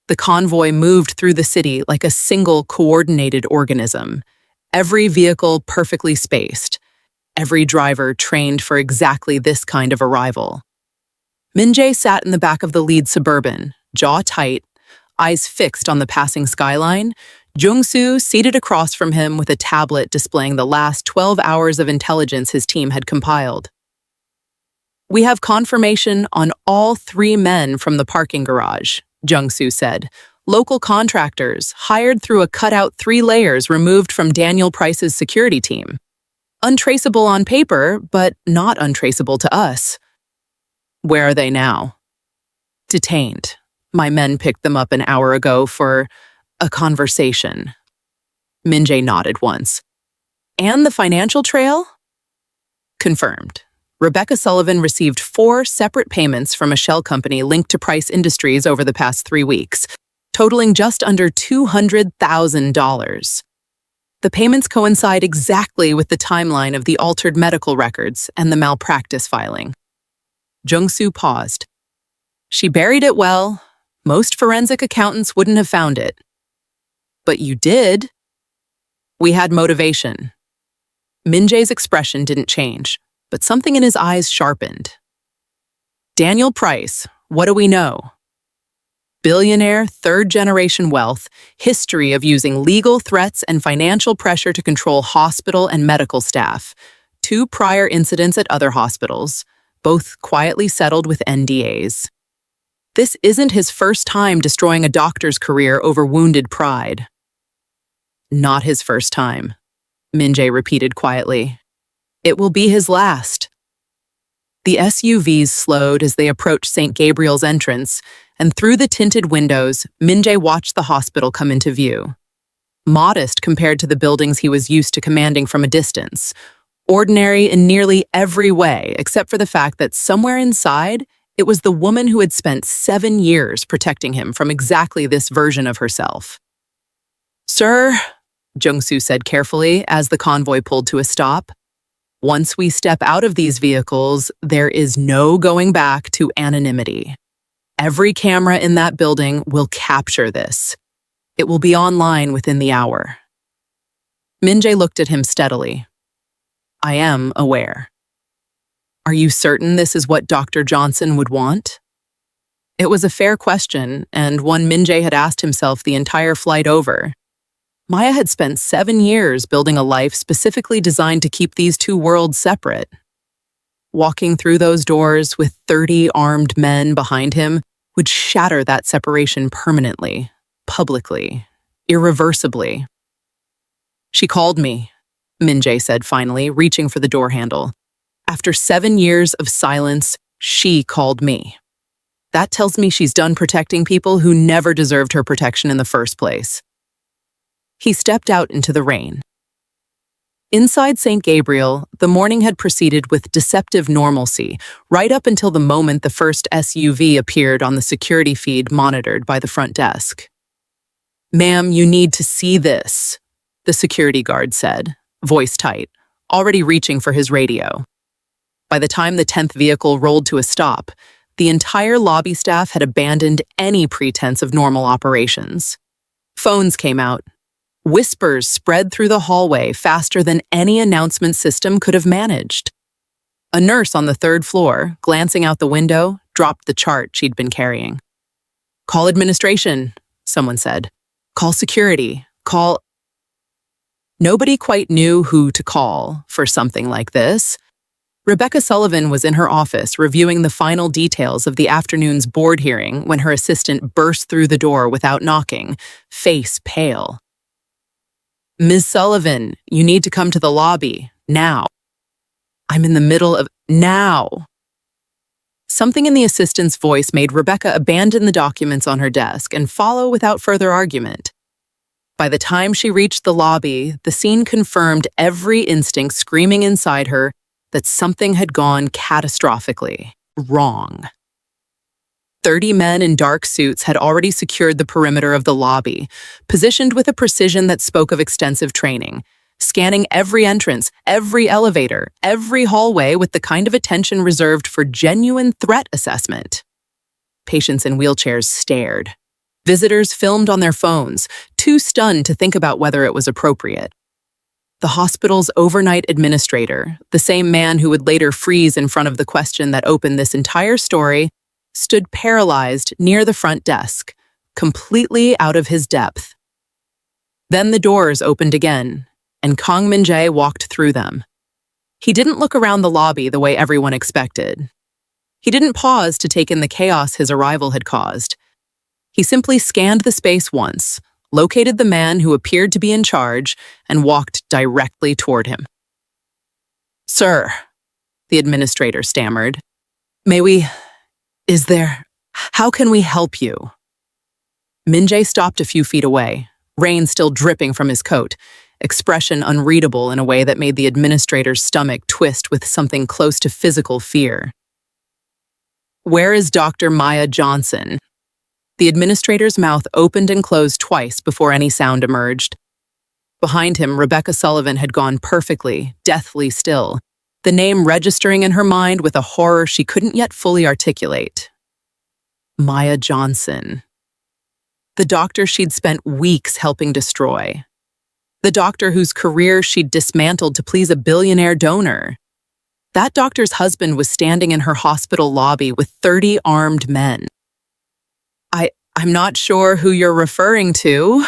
The convoy moved through the city like a single coordinated organism, every vehicle perfectly spaced, every driver trained for exactly this kind of arrival. Min Jae sat in the back of the lead Suburban, jaw tight, eyes fixed on the passing skyline, Jung-soo seated across from him with a tablet displaying the last 12 hours of intelligence his team had compiled. We have confirmation on all 3 men from the parking garage, Jung-soo said. Local contractors, hired through a cutout 3 layers removed from Daniel Price's security team. Untraceable on paper, but not untraceable to us. Where are they now? Detained. My men picked them up an hour ago for a conversation. Min Jae nodded once. And the financial trail? Confirmed. Rebecca Sullivan received 4 separate payments from a shell company linked to Price Industries over the past 3 weeks, totaling just under $200,000. The payments coincide exactly with the timeline of the altered medical records and the malpractice filing. Jung-soo paused. She buried it well. Most forensic accountants wouldn't have found it. But you did. We had motivation. Min Jae's expression didn't change, but something in his eyes sharpened. Daniel Price, what do we know? Billionaire, 3rd-generation wealth, history of using legal threats and financial pressure to control hospital and medical staff, 2 prior incidents at other hospitals, both quietly settled with NDAs. This isn't his first time destroying a doctor's career over wounded pride. Not his first time, Min Jae repeated quietly. It will be his last. The SUVs slowed as they approached St. Gabriel's entrance, and through the tinted windows, Min Jae watched the hospital come into view. Modest compared to the buildings he was used to commanding from a distance, ordinary in nearly every way, except for the fact that somewhere inside, it was the woman who had spent 7 years protecting him from exactly this version of herself. Sir, Jung-soo said carefully as the convoy pulled to a stop, once we step out of these vehicles, there is no going back to anonymity. Every camera in that building will capture this. It will be online within the hour. Min Jae looked at him steadily. I am aware. Are you certain this is what Dr. Johnson would want? It was a fair question, and one Min Jae had asked himself the entire flight over. Maya had spent 7 years building a life specifically designed to keep these 2 worlds separate. Walking through those doors with 30 armed men behind him would shatter that separation permanently, publicly, irreversibly. She called me, Min Jae said finally, reaching for the door handle. After 7 years of silence, she called me. That tells me she's done protecting people who never deserved her protection in the first place. He stepped out into the rain. Inside St. Gabriel, the morning had proceeded with deceptive normalcy, right up until the moment the first SUV appeared on the security feed monitored by the front desk. "Ma'am, you need to see this," the security guard said, voice tight, already reaching for his radio. By the time the 10th vehicle rolled to a stop, the entire lobby staff had abandoned any pretense of normal operations. Phones came out. Whispers spread through the hallway faster than any announcement system could have managed. A nurse on the third floor, glancing out the window, dropped the chart she'd been carrying. "Call administration," someone said. "Call security. Call—" Nobody quite knew who to call for something like this. Rebecca Sullivan was in her office reviewing the final details of the afternoon's board hearing when her assistant burst through the door without knocking, face pale. "Ms. Sullivan, you need to come to the lobby, now." "I'm in the middle of— now." Something in the assistant's voice made Rebecca abandon the documents on her desk and follow without further argument. By the time she reached the lobby, the scene confirmed every instinct screaming inside her that something had gone catastrophically wrong. 30 men in dark suits had already secured the perimeter of the lobby, positioned with a precision that spoke of extensive training, scanning every entrance, every elevator, every hallway with the kind of attention reserved for genuine threat assessment. Patients in wheelchairs stared. Visitors filmed on their phones, too stunned to think about whether it was appropriate. The hospital's overnight administrator, the same man who would later freeze in front of the question that opened this entire story, stood paralyzed near the front desk, completely out of his depth. Then the doors opened again, and Kang Min Jae walked through them. He didn't look around the lobby the way everyone expected. He didn't pause to take in the chaos his arrival had caused. He simply scanned the space once, located the man who appeared to be in charge, and walked directly toward him. "Sir," the administrator stammered, how can we help you?" Min Jae stopped a few feet away, rain still dripping from his coat, expression unreadable in a way that made the administrator's stomach twist with something close to physical fear. "Where is Dr. Maya Johnson?" The administrator's mouth opened and closed twice before any sound emerged. Behind him, Rebecca Sullivan had gone perfectly, deathly still, the name registering in her mind with a horror she couldn't yet fully articulate. Maya Johnson. The doctor she'd spent weeks helping destroy. The doctor whose career she'd dismantled to please a billionaire donor. That doctor's husband was standing in her hospital lobby with 30 armed men. I'm not sure who you're referring to,"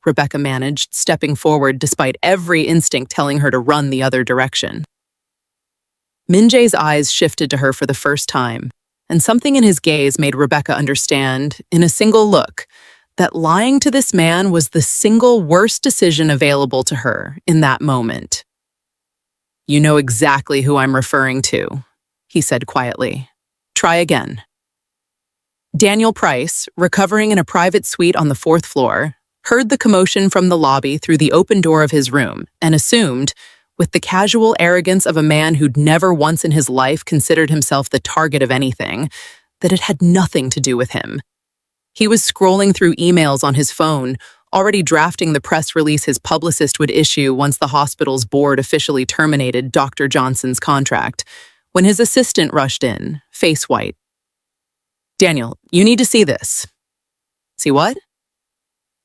Rebecca managed, stepping forward despite every instinct telling her to run the other direction. Min Jae's eyes shifted to her for the first time, and something in his gaze made Rebecca understand, in a single look, that lying to this man was the single worst decision available to her in that moment. "You know exactly who I'm referring to," he said quietly. "Try again." Daniel Price, recovering in a private suite on the 4th floor, heard the commotion from the lobby through the open door of his room and assumed, with the casual arrogance of a man who'd never once in his life considered himself the target of anything, that it had nothing to do with him. He was scrolling through emails on his phone, already drafting the press release his publicist would issue once the hospital's board officially terminated Dr. Johnson's contract, when his assistant rushed in, face white. "Daniel, you need to see this." "See what?"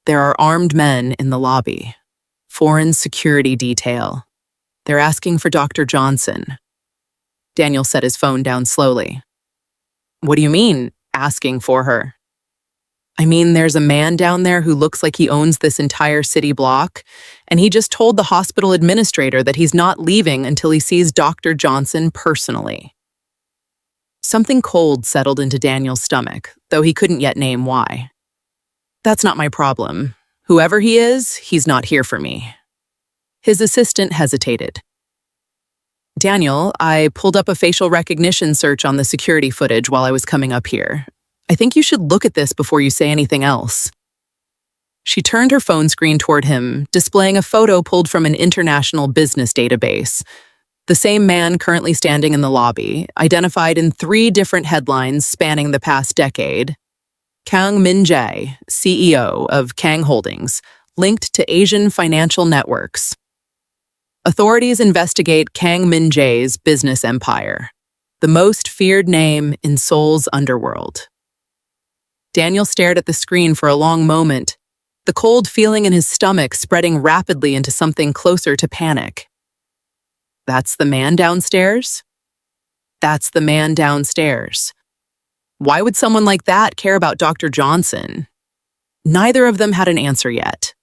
"There are armed men in the lobby. Foreign security detail. They're asking for Dr. Johnson." Daniel set his phone down slowly. "What do you mean, asking for her?" "I mean, there's a man down there who looks like he owns this entire city block, and he just told the hospital administrator that he's not leaving until he sees Dr. Johnson personally." Something cold settled into Daniel's stomach, though he couldn't yet name why. "That's not my problem. Whoever he is, he's not here for me." His assistant hesitated. "Daniel, I pulled up a facial recognition search on the security footage while I was coming up here. I think you should look at this before you say anything else." She turned her phone screen toward him, displaying a photo pulled from an international business database. The same man currently standing in the lobby, identified in 3 different headlines spanning the past decade. Kang Min Jae, CEO of Kang Holdings, linked to Asian financial networks. Authorities investigate Kang Min Jae's business empire, the most feared name in Seoul's underworld. Daniel stared at the screen for a long moment, the cold feeling in his stomach spreading rapidly into something closer to panic. That's the man downstairs? That's the man downstairs. Why would someone like that care about Dr. Johnson? Neither of them had an answer yet.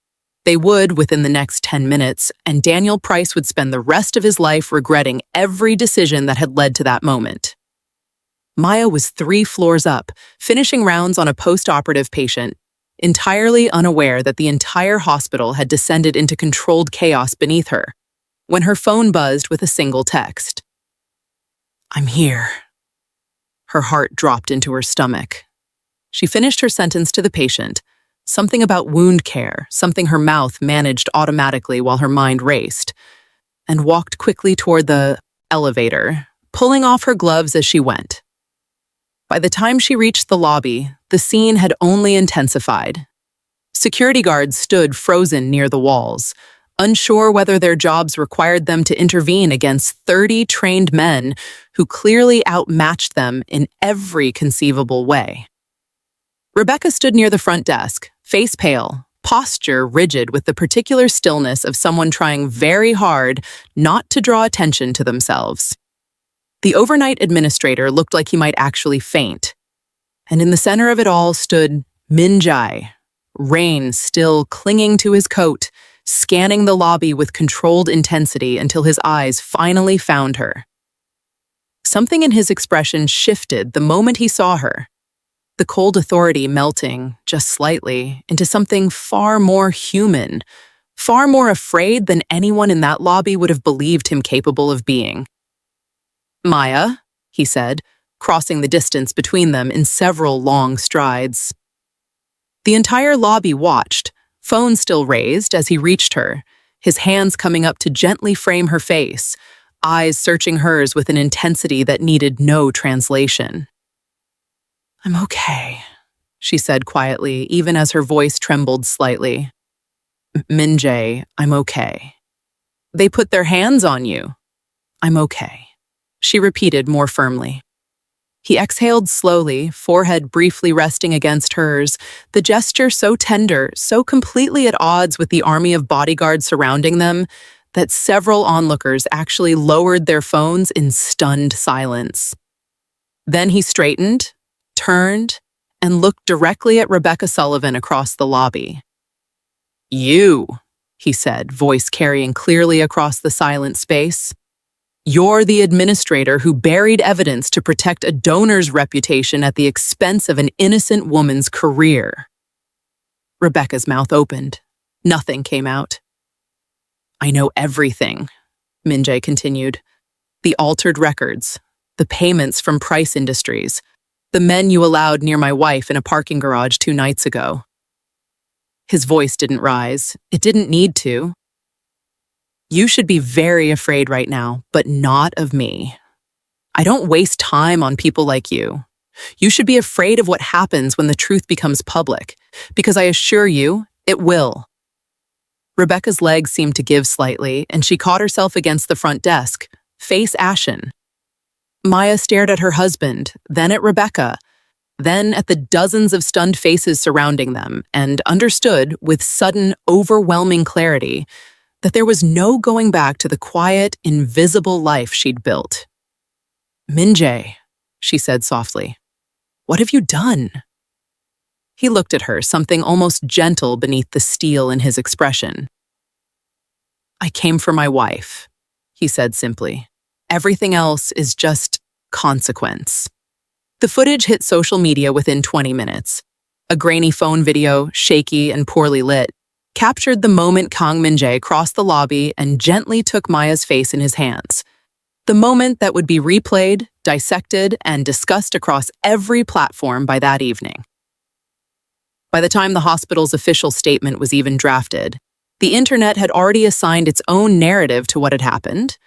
They would within the next 10 minutes, and Daniel Price would spend the rest of his life regretting every decision that had led to that moment. Maya was 3 floors up, finishing rounds on a post-operative patient, entirely unaware that the entire hospital had descended into controlled chaos beneath her, when her phone buzzed with a single text. "I'm here." Her heart dropped into her stomach. She finished her sentence to the patient, something about wound care, something her mouth managed automatically while her mind raced, and walked quickly toward the elevator, pulling off her gloves as she went. By the time she reached the lobby, the scene had only intensified. Security guards stood frozen near the walls, unsure whether their jobs required them to intervene against 30 trained men who clearly outmatched them in every conceivable way. Rebecca stood near the front desk, face pale, posture rigid with the particular stillness of someone trying very hard not to draw attention to themselves. The overnight administrator looked like he might actually faint. And in the center of it all stood Min Jae, rain still clinging to his coat, scanning the lobby with controlled intensity until his eyes finally found her. Something in his expression shifted the moment he saw her, the cold authority melting, just slightly, into something far more human, far more afraid than anyone in that lobby would have believed him capable of being. "Maya," he said, crossing the distance between them in several long strides. The entire lobby watched, phone still raised as he reached her, his hands coming up to gently frame her face, eyes searching hers with an intensity that needed no translation. "I'm okay," she said quietly, even as her voice trembled slightly. "Min Jae, I'm okay." "They put their hands on you." "I'm okay," she repeated more firmly. He exhaled slowly, forehead briefly resting against hers, the gesture so tender, so completely at odds with the army of bodyguards surrounding them, that several onlookers actually lowered their phones in stunned silence. Then he straightened, turned, and looked directly at Rebecca Sullivan across the lobby. "You," he said, voice carrying clearly across the silent space. "You're the administrator who buried evidence to protect a donor's reputation at the expense of an innocent woman's career." Rebecca's mouth opened. Nothing came out. "I know everything," Min Jae continued. "The altered records, the payments from Price Industries, the men you allowed near my wife in a parking garage 2 nights ago." His voice didn't rise. It didn't need to. "You should be very afraid right now, but not of me. I don't waste time on people like you. You should be afraid of what happens when the truth becomes public, because I assure you, it will." Rebecca's legs seemed to give slightly, and she caught herself against the front desk, face ashen. Maya stared at her husband, then at Rebecca, then at the dozens of stunned faces surrounding them, and understood, with sudden, overwhelming clarity, that there was no going back to the quiet, invisible life she'd built. "Min Jae," she said softly, "what have you done?" He looked at her, something almost gentle beneath the steel in his expression. "I came for my wife," he said simply. "Everything else is just consequence." The footage hit social media within 20 minutes. A grainy phone video, shaky and poorly lit, captured the moment Kang Min Jae crossed the lobby and gently took Maya's face in his hands. The moment that would be replayed, dissected and discussed across every platform by that evening. By the time the hospital's official statement was even drafted, the internet had already assigned its own narrative to what had happened,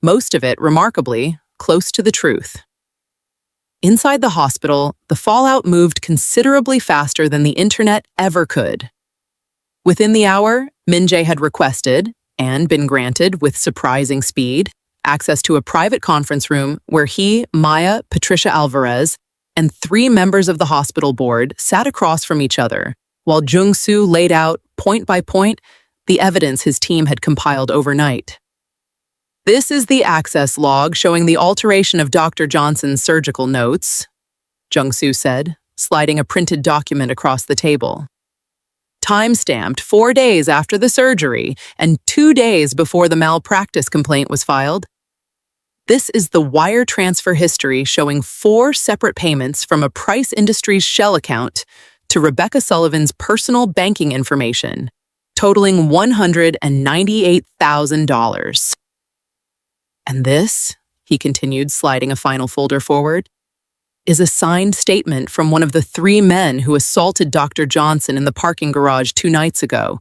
most of it, remarkably, close to the truth. Inside the hospital, the fallout moved considerably faster than the internet ever could. Within the hour, Min Jae had requested, and been granted with surprising speed, access to a private conference room where he, Maya, Patricia Alvarez, and 3 members of the hospital board sat across from each other, while Jung-soo laid out, point by point, the evidence his team had compiled overnight. This is the access log showing the alteration of Dr. Johnson's surgical notes, Jung-soo said, sliding a printed document across the table. Time-stamped 4 days after the surgery and 2 days before the malpractice complaint was filed. This is the wire transfer history showing 4 separate payments from a Price Industries shell account to Rebecca Sullivan's personal banking information, totaling $198,000. And this, he continued, sliding a final folder forward, is a signed statement from one of the 3 men who assaulted Dr. Johnson in the parking garage 2 nights ago,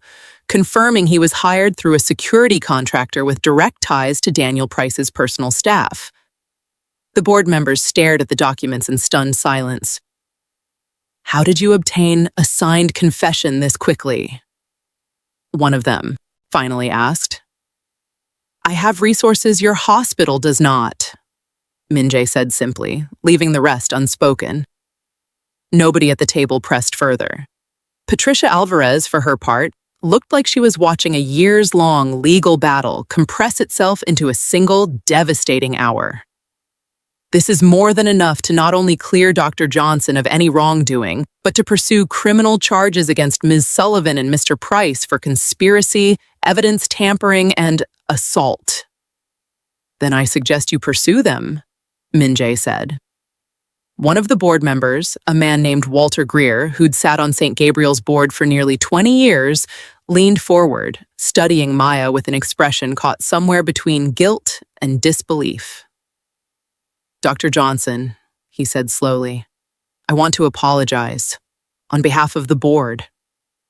confirming he was hired through a security contractor with direct ties to Daniel Price's personal staff. The board members stared at the documents in stunned silence. "How did you obtain a signed confession this quickly?" one of them finally asked. "I have resources your hospital does not," Min Jae said simply, leaving the rest unspoken. Nobody at the table pressed further. Patricia Alvarez, for her part, looked like she was watching a years-long legal battle compress itself into a single devastating hour. This is more than enough to not only clear Dr. Johnson of any wrongdoing, but to pursue criminal charges against Ms. Sullivan and Mr. Price for conspiracy, evidence tampering, and assault. "Then I suggest you pursue them," Min Jae said. One of the board members, a man named Walter Greer, who'd sat on St. Gabriel's board for nearly 20 years, leaned forward, studying Maya with an expression caught somewhere between guilt and disbelief. "Dr. Johnson," he said slowly, "I want to apologize. On behalf of the board.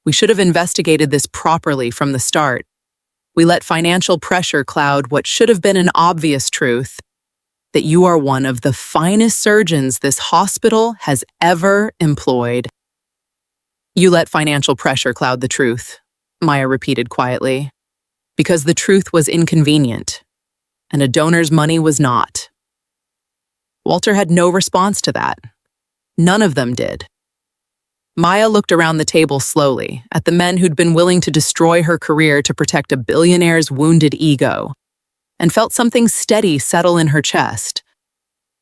We should have investigated this properly from the start. We let financial pressure cloud what should have been an obvious truth, that you are one of the finest surgeons this hospital has ever employed." "You let financial pressure cloud the truth," Maya repeated quietly, "because the truth was inconvenient, and a donor's money was not." Walter had no response to that. None of them did. Maya looked around the table slowly, at the men who'd been willing to destroy her career to protect a billionaire's wounded ego, and felt something steady settle in her chest.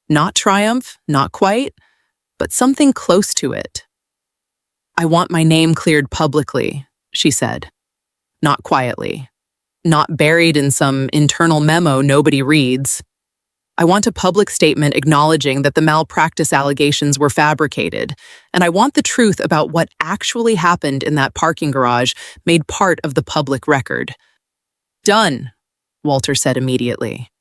Not triumph, not quite, but something close to it. "I want my name cleared publicly," she said. Not quietly. Not buried in some internal memo nobody reads. "I want a public statement acknowledging that the malpractice allegations were fabricated, and I want the truth about what actually happened in that parking garage made part of the public record." "Done," Walter said immediately.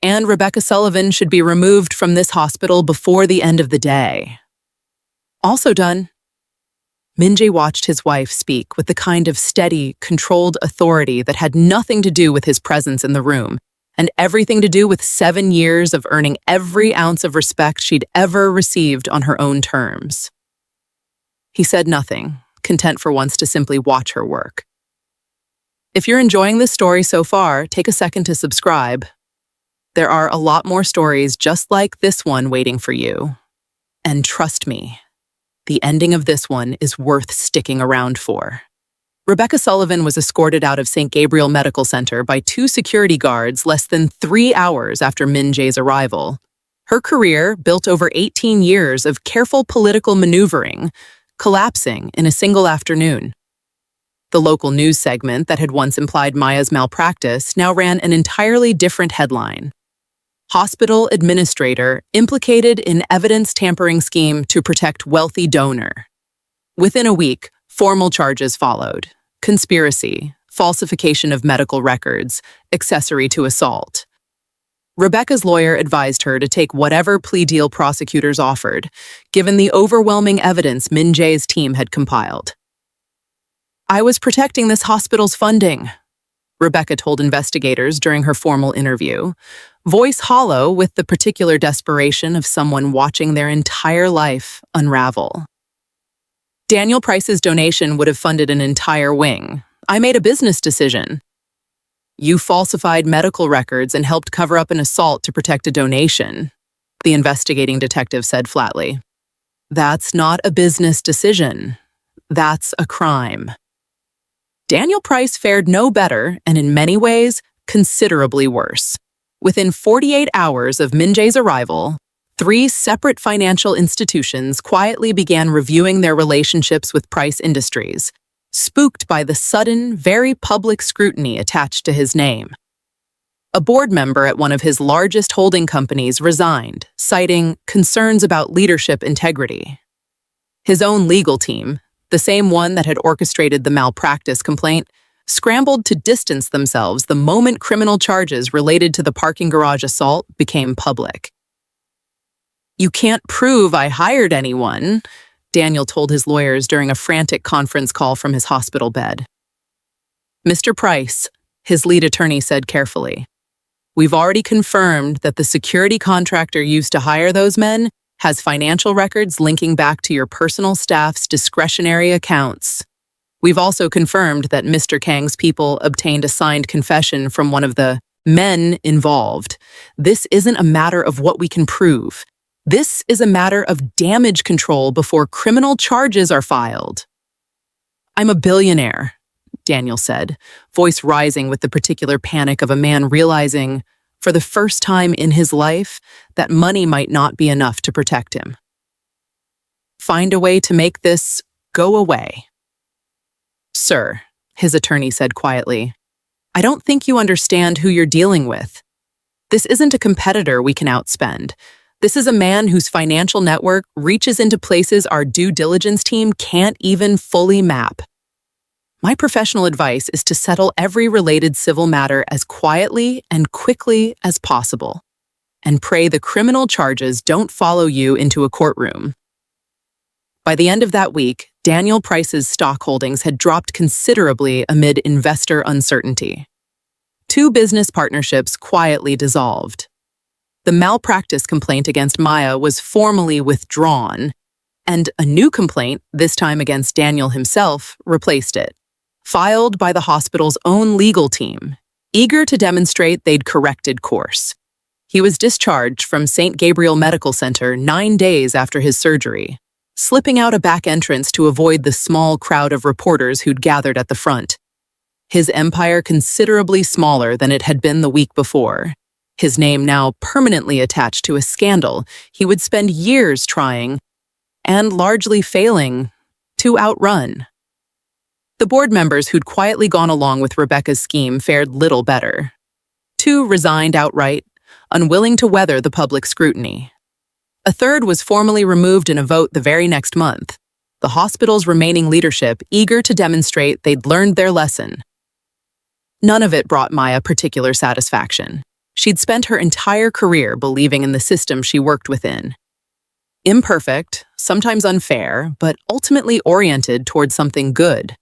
"And Rebecca Sullivan should be removed from this hospital before the end of the day." "Also done." Min Jae watched his wife speak with the kind of steady, controlled authority that had nothing to do with his presence in the room, and everything to do with 7 years of earning every ounce of respect she'd ever received on her own terms. He said nothing, content for once to simply watch her work. If you're enjoying this story so far, take a second to subscribe. There are a lot more stories just like this one waiting for you. And trust me, the ending of this one is worth sticking around for. Rebecca Sullivan was escorted out of St. Gabriel Medical Center by 2 security guards less than 3 hours after Min Jae's arrival. Her career, built over 18 years of careful political maneuvering, collapsing in a single afternoon. The local news segment that had once implied Maya's malpractice now ran an entirely different headline. "Hospital Administrator Implicated in Evidence Tampering Scheme to Protect Wealthy Donor." Within a week, formal charges followed: conspiracy, falsification of medical records, accessory to assault. Rebecca's lawyer advised her to take whatever plea deal prosecutors offered, given the overwhelming evidence Min Jae's team had compiled. "I was protecting this hospital's funding," Rebecca told investigators during her formal interview, voice hollow with the particular desperation of someone watching their entire life unravel. "Daniel Price's donation would have funded an entire wing. I made a business decision." "You falsified medical records and helped cover up an assault to protect a donation," the investigating detective said flatly. "That's not a business decision. That's a crime." Daniel Price fared no better, and in many ways, considerably worse. Within 48 hours of Min Jae's arrival, 3 separate financial institutions quietly began reviewing their relationships with Price Industries, spooked by the sudden, very public scrutiny attached to his name. A board member at one of his largest holding companies resigned, citing concerns about leadership integrity. His own legal team, the same one that had orchestrated the malpractice complaint, scrambled to distance themselves the moment criminal charges related to the parking garage assault became public. "You can't prove I hired anyone," Daniel told his lawyers during a frantic conference call from his hospital bed. "Mr. Price," his lead attorney said carefully, "we've already confirmed that the security contractor used to hire those men has financial records linking back to your personal staff's discretionary accounts. We've also confirmed that Mr. Kang's people obtained a signed confession from one of the men involved. This isn't a matter of what we can prove. This is a matter of damage control before criminal charges are filed." "I'm a billionaire," Daniel said, voice rising with the particular panic of a man realizing, for the first time in his life, that money might not be enough to protect him. "Find a way to make this go away." "Sir," his attorney said quietly, "I don't think you understand who you're dealing with. This isn't a competitor we can outspend. This is a man whose financial network reaches into places our due diligence team can't even fully map. My professional advice is to settle every related civil matter as quietly and quickly as possible, and pray the criminal charges don't follow you into a courtroom." By the end of that week, Daniel Price's stock holdings had dropped considerably amid investor uncertainty. 2 business partnerships quietly dissolved. The malpractice complaint against Maya was formally withdrawn, and a new complaint, this time against Daniel himself, replaced it, filed by the hospital's own legal team, eager to demonstrate they'd corrected course. He was discharged from St. Gabriel Medical Center 9 days after his surgery, slipping out a back entrance to avoid the small crowd of reporters who'd gathered at the front. His empire considerably smaller than it had been the week before. His name now permanently attached to a scandal he would spend years trying, and largely failing, to outrun. The board members who'd quietly gone along with Rebecca's scheme fared little better. 2 resigned outright, unwilling to weather the public scrutiny. A third was formally removed in a vote the very next month, the hospital's remaining leadership eager to demonstrate they'd learned their lesson. None of it brought Maya particular satisfaction. She'd spent her entire career believing in the system she worked within. Imperfect, sometimes unfair, but ultimately oriented toward something good.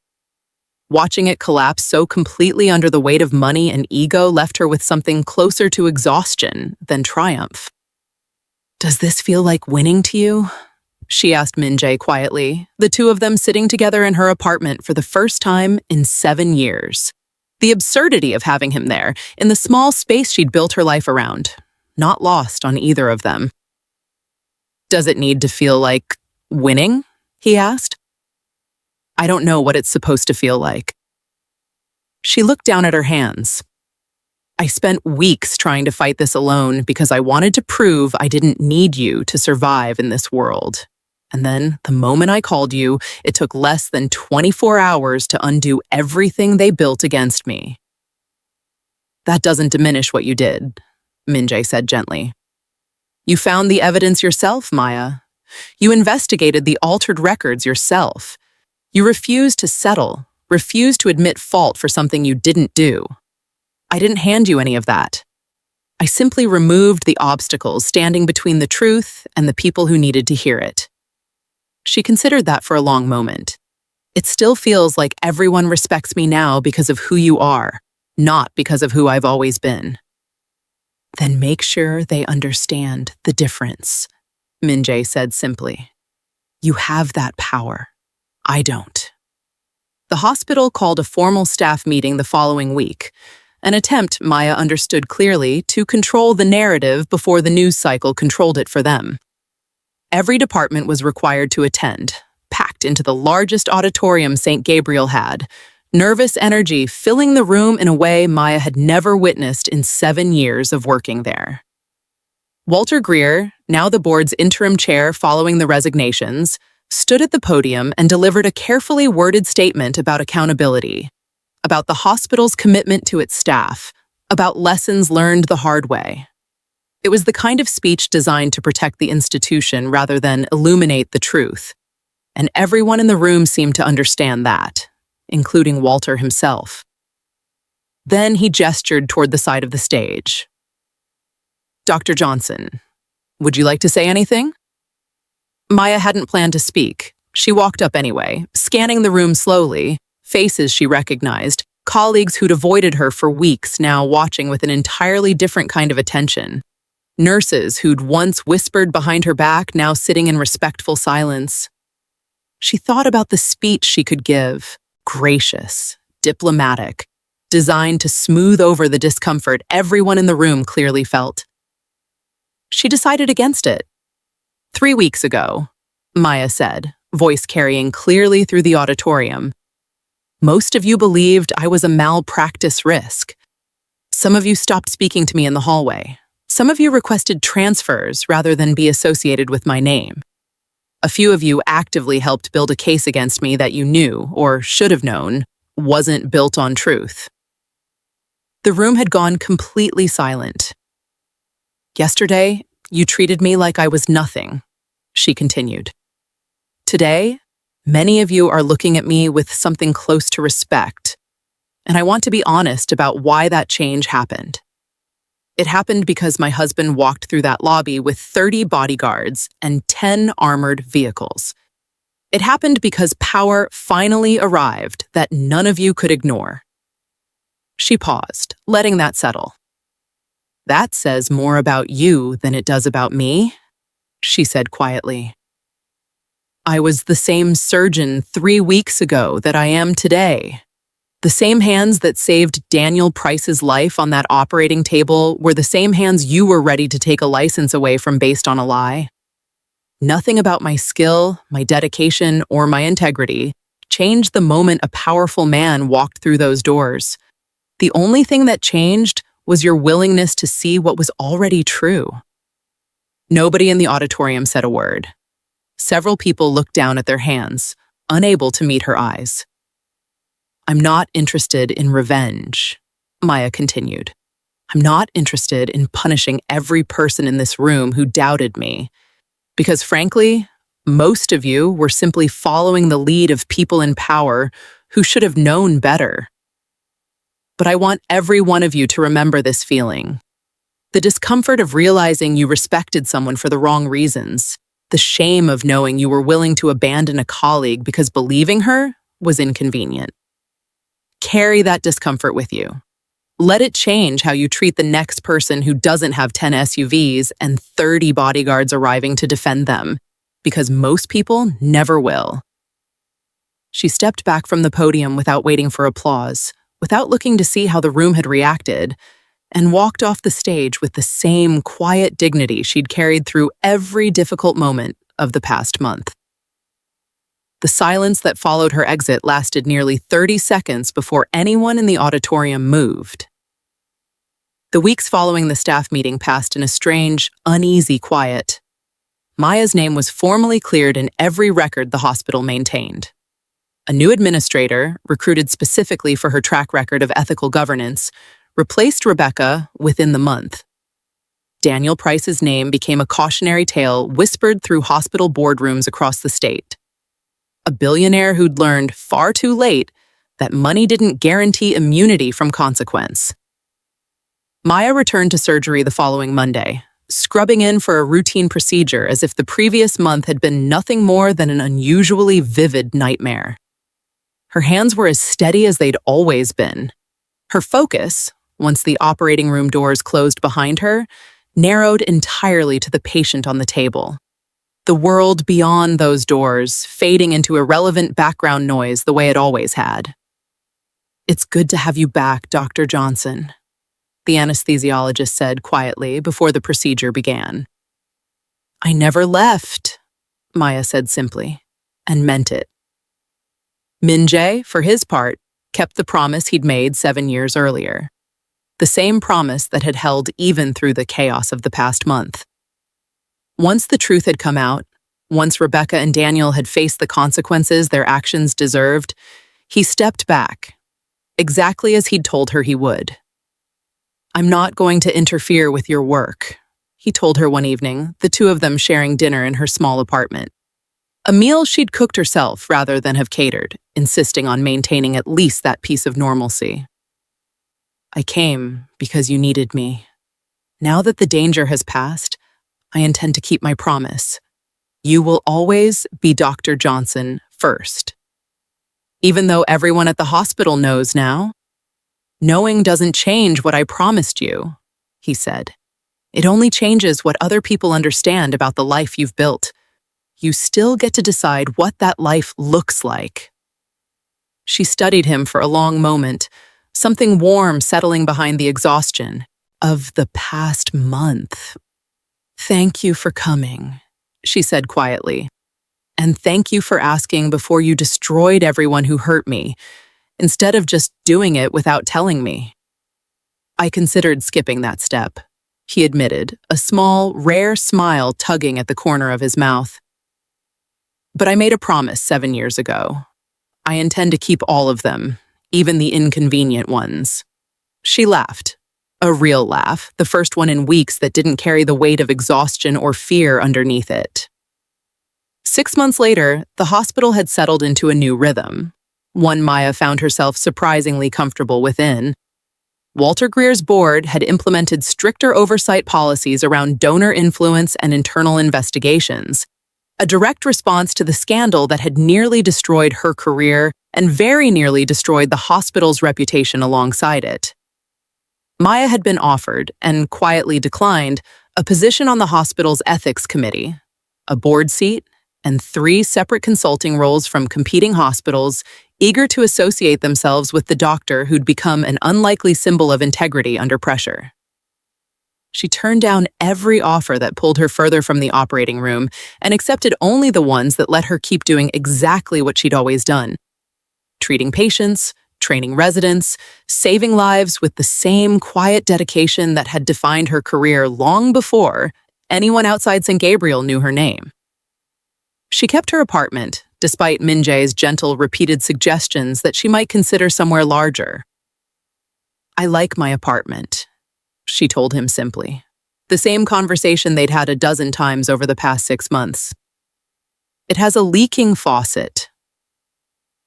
Watching it collapse so completely under the weight of money and ego left her with something closer to exhaustion than triumph. "Does this feel like winning to you?" she asked Min Jae quietly, the 2 of them sitting together in her apartment for the first time in 7 years. The absurdity of having him there, in the small space she'd built her life around, not lost on either of them. "Does it need to feel like winning?" he asked. "I don't know what it's supposed to feel like." She looked down at her hands. "I spent weeks trying to fight this alone because I wanted to prove I didn't need you to survive in this world. And then, the moment I called you, it took less than 24 hours to undo everything they built against me." "That doesn't diminish what you did," Min Jae said gently. "You found the evidence yourself, Maya. You investigated the altered records yourself. You refused to settle, refused to admit fault for something you didn't do. I didn't hand you any of that." I simply removed the obstacles standing between the truth and the people who needed to hear it. She considered that for a long moment. It still feels like everyone respects me now because of who you are, not because of who I've always been. Then make sure they understand the difference, Min Jae said simply. You have that power. I don't. The hospital called a formal staff meeting the following week, an attempt, Maya understood clearly, to control the narrative before the news cycle controlled it for them. Every department was required to attend, packed into the largest auditorium St. Gabriel had, nervous energy filling the room in a way Maya had never witnessed in 7 years of working there. Walter Greer, now the board's interim chair following the resignations, stood at the podium and delivered a carefully worded statement about accountability, about the hospital's commitment to its staff, about lessons learned the hard way. It was the kind of speech designed to protect the institution rather than illuminate the truth, and everyone in the room seemed to understand that, including Walter himself. Then he gestured toward the side of the stage. Dr. Johnson, would you like to say anything? Maya hadn't planned to speak. She walked up anyway, scanning the room slowly, faces she recognized, colleagues who'd avoided her for weeks now watching with an entirely different kind of attention. Nurses who'd once whispered behind her back now sitting in respectful silence. She thought about the speech she could give, gracious, diplomatic, designed to smooth over the discomfort everyone in the room clearly felt. She decided against it. 3 weeks ago, Maya said, voice carrying clearly through the auditorium, most of you believed I was a malpractice risk. Some of you stopped speaking to me in the hallway. Some of you requested transfers rather than be associated with my name. A few of you actively helped build a case against me that you knew, or should have known, wasn't built on truth. The room had gone completely silent. Yesterday, you treated me like I was nothing, she continued. Today, many of you are looking at me with something close to respect, and I want to be honest about why that change happened. It happened because my husband walked through that lobby with 30 bodyguards and 10 armored vehicles. It happened because power finally arrived that none of you could ignore. She paused, letting that settle. That says more about you than it does about me, she said quietly. I was the same surgeon 3 weeks ago that I am today. The same hands that saved Daniel Price's life on that operating table were the same hands you were ready to take a license away from based on a lie. Nothing about my skill, my dedication, or my integrity changed the moment a powerful man walked through those doors. The only thing that changed was your willingness to see what was already true. Nobody in the auditorium said a word. Several people looked down at their hands, unable to meet her eyes. I'm not interested in revenge, Maya continued. I'm not interested in punishing every person in this room who doubted me, because frankly, most of you were simply following the lead of people in power who should have known better. But I want every one of you to remember this feeling. The discomfort of realizing you respected someone for the wrong reasons. The shame of knowing you were willing to abandon a colleague because believing her was inconvenient. Carry that discomfort with you. Let it change how you treat the next person who doesn't have 10 SUVs and 30 bodyguards arriving to defend them, because most people never will. She stepped back from the podium without waiting for applause, without looking to see how the room had reacted, and walked off the stage with the same quiet dignity she'd carried through every difficult moment of the past month. The silence that followed her exit lasted nearly 30 seconds before anyone in the auditorium moved. The weeks following the staff meeting passed in a strange, uneasy quiet. Maya's name was formally cleared in every record the hospital maintained. A new administrator, recruited specifically for her track record of ethical governance, replaced Rebecca within the month. Daniel Price's name became a cautionary tale whispered through hospital boardrooms across the state. A billionaire who'd learned far too late that money didn't guarantee immunity from consequence. Maya returned to surgery the following Monday, scrubbing in for a routine procedure as if the previous month had been nothing more than an unusually vivid nightmare. Her hands were as steady as they'd always been. Her focus, once the operating room doors closed behind her, narrowed entirely to the patient on the table. The world beyond those doors, fading into irrelevant background noise the way it always had. "It's good to have you back, Dr. Johnson," the anesthesiologist said quietly before the procedure began. "I never left," Maya said simply, and meant it. Min Jae, for his part, kept the promise he'd made 7 years earlier. The same promise that had held even through the chaos of the past month. Once the truth had come out, once Rebecca and Daniel had faced the consequences their actions deserved, he stepped back, exactly as he'd told her he would. "I'm not going to interfere with your work," he told her one evening, the two of them sharing dinner in her small apartment. A meal she'd cooked herself rather than have catered, insisting on maintaining at least that piece of normalcy. "I came because you needed me. Now that the danger has passed, I intend to keep my promise. You will always be Dr. Johnson first. Even though everyone at the hospital knows now, knowing doesn't change what I promised you," he said. "It only changes what other people understand about the life you've built. You still get to decide what that life looks like." She studied him for a long moment, something warm settling behind the exhaustion of the past month. "Thank you for coming," she said quietly. "And thank you for asking before you destroyed everyone who hurt me, instead of just doing it without telling me." "I considered skipping that step," he admitted, a small, rare smile tugging at the corner of his mouth. "But I made a promise 7 years ago. I intend to keep all of them, even the inconvenient ones." She laughed. A real laugh, the first one in weeks that didn't carry the weight of exhaustion or fear underneath it. 6 months later, the hospital had settled into a new rhythm, one Maya found herself surprisingly comfortable within. Walter Greer's board had implemented stricter oversight policies around donor influence and internal investigations, a direct response to the scandal that had nearly destroyed her career and very nearly destroyed the hospital's reputation alongside it. Maya had been offered, and quietly declined, a position on the hospital's ethics committee, a board seat, and 3 separate consulting roles from competing hospitals, eager to associate themselves with the doctor who'd become an unlikely symbol of integrity under pressure. She turned down every offer that pulled her further from the operating room and accepted only the ones that let her keep doing exactly what she'd always done: treating patients, training residents, saving lives with the same quiet dedication that had defined her career long before anyone outside St. Gabriel knew her name. She kept her apartment, despite Min Jae's gentle, repeated suggestions that she might consider somewhere larger. "I like my apartment," she told him simply. The same conversation they'd had a dozen times over the past 6 months. "It has a leaking faucet."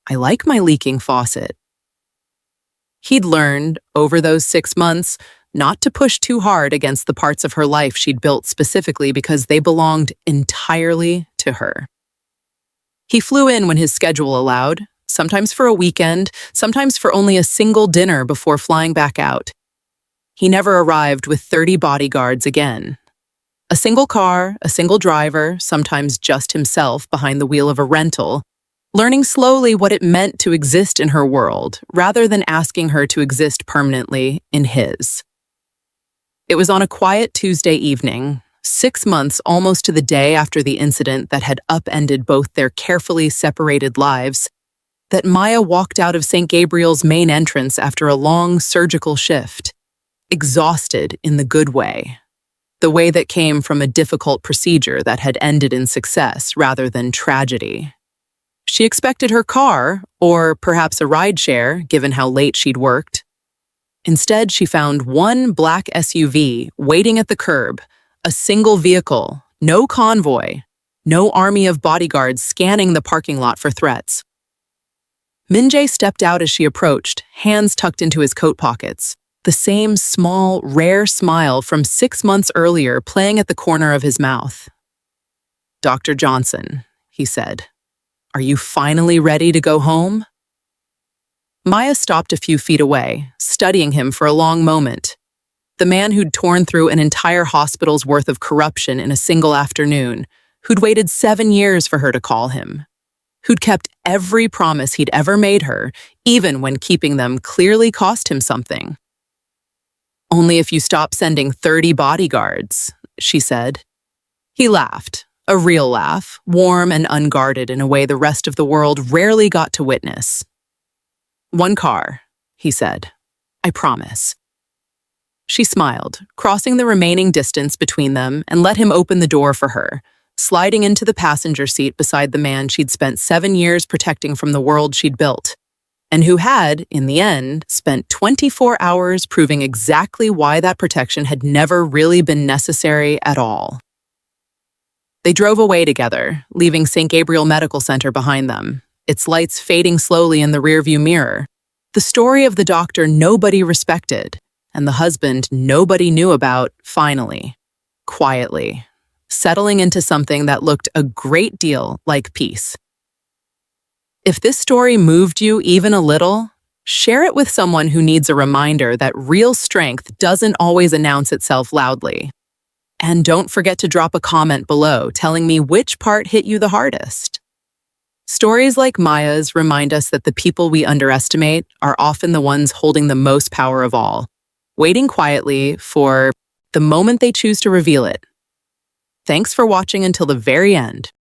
"I like my leaking faucet." He'd learned, over those 6 months, not to push too hard against the parts of her life she'd built specifically because they belonged entirely to her. He flew in when his schedule allowed, sometimes for a weekend, sometimes for only a single dinner before flying back out. He never arrived with 30 bodyguards again. A single car, a single driver, sometimes just himself behind the wheel of a rental, learning slowly what it meant to exist in her world, rather than asking her to exist permanently in his. It was on a quiet Tuesday evening, 6 months almost to the day after the incident that had upended both their carefully separated lives, that Maya walked out of St. Gabriel's main entrance after a long surgical shift, exhausted in the good way, the way that came from a difficult procedure that had ended in success rather than tragedy. She expected her car, or perhaps a rideshare, given how late she'd worked. Instead, she found one black SUV waiting at the curb, a single vehicle, no convoy, no army of bodyguards scanning the parking lot for threats. Min Jae stepped out as she approached, hands tucked into his coat pockets, the same small, rare smile from 6 months earlier playing at the corner of his mouth. "Dr. Johnson," he said, "are you finally ready to go home?" Maya stopped a few feet away, studying him for a long moment. The man who'd torn through an entire hospital's worth of corruption in a single afternoon, who'd waited 7 years for her to call him, who'd kept every promise he'd ever made her, even when keeping them clearly cost him something. "Only if you stop sending 30 bodyguards," she said. He laughed, a real laugh, warm and unguarded in a way the rest of the world rarely got to witness. "1 car," he said. "I promise." She smiled, crossing the remaining distance between them, and let him open the door for her, sliding into the passenger seat beside the man she'd spent 7 years protecting from the world she'd built, and who had, in the end, spent 24 hours proving exactly why that protection had never really been necessary at all. They drove away together, leaving St. Gabriel Medical Center behind them, its lights fading slowly in the rearview mirror. The story of the doctor nobody respected, and the husband nobody knew about, finally, quietly, settling into something that looked a great deal like peace. If this story moved you even a little, share it with someone who needs a reminder that real strength doesn't always announce itself loudly. And don't forget to drop a comment below telling me which part hit you the hardest. Stories like Maya's remind us that the people we underestimate are often the ones holding the most power of all, waiting quietly for the moment they choose to reveal it. Thanks for watching until the very end.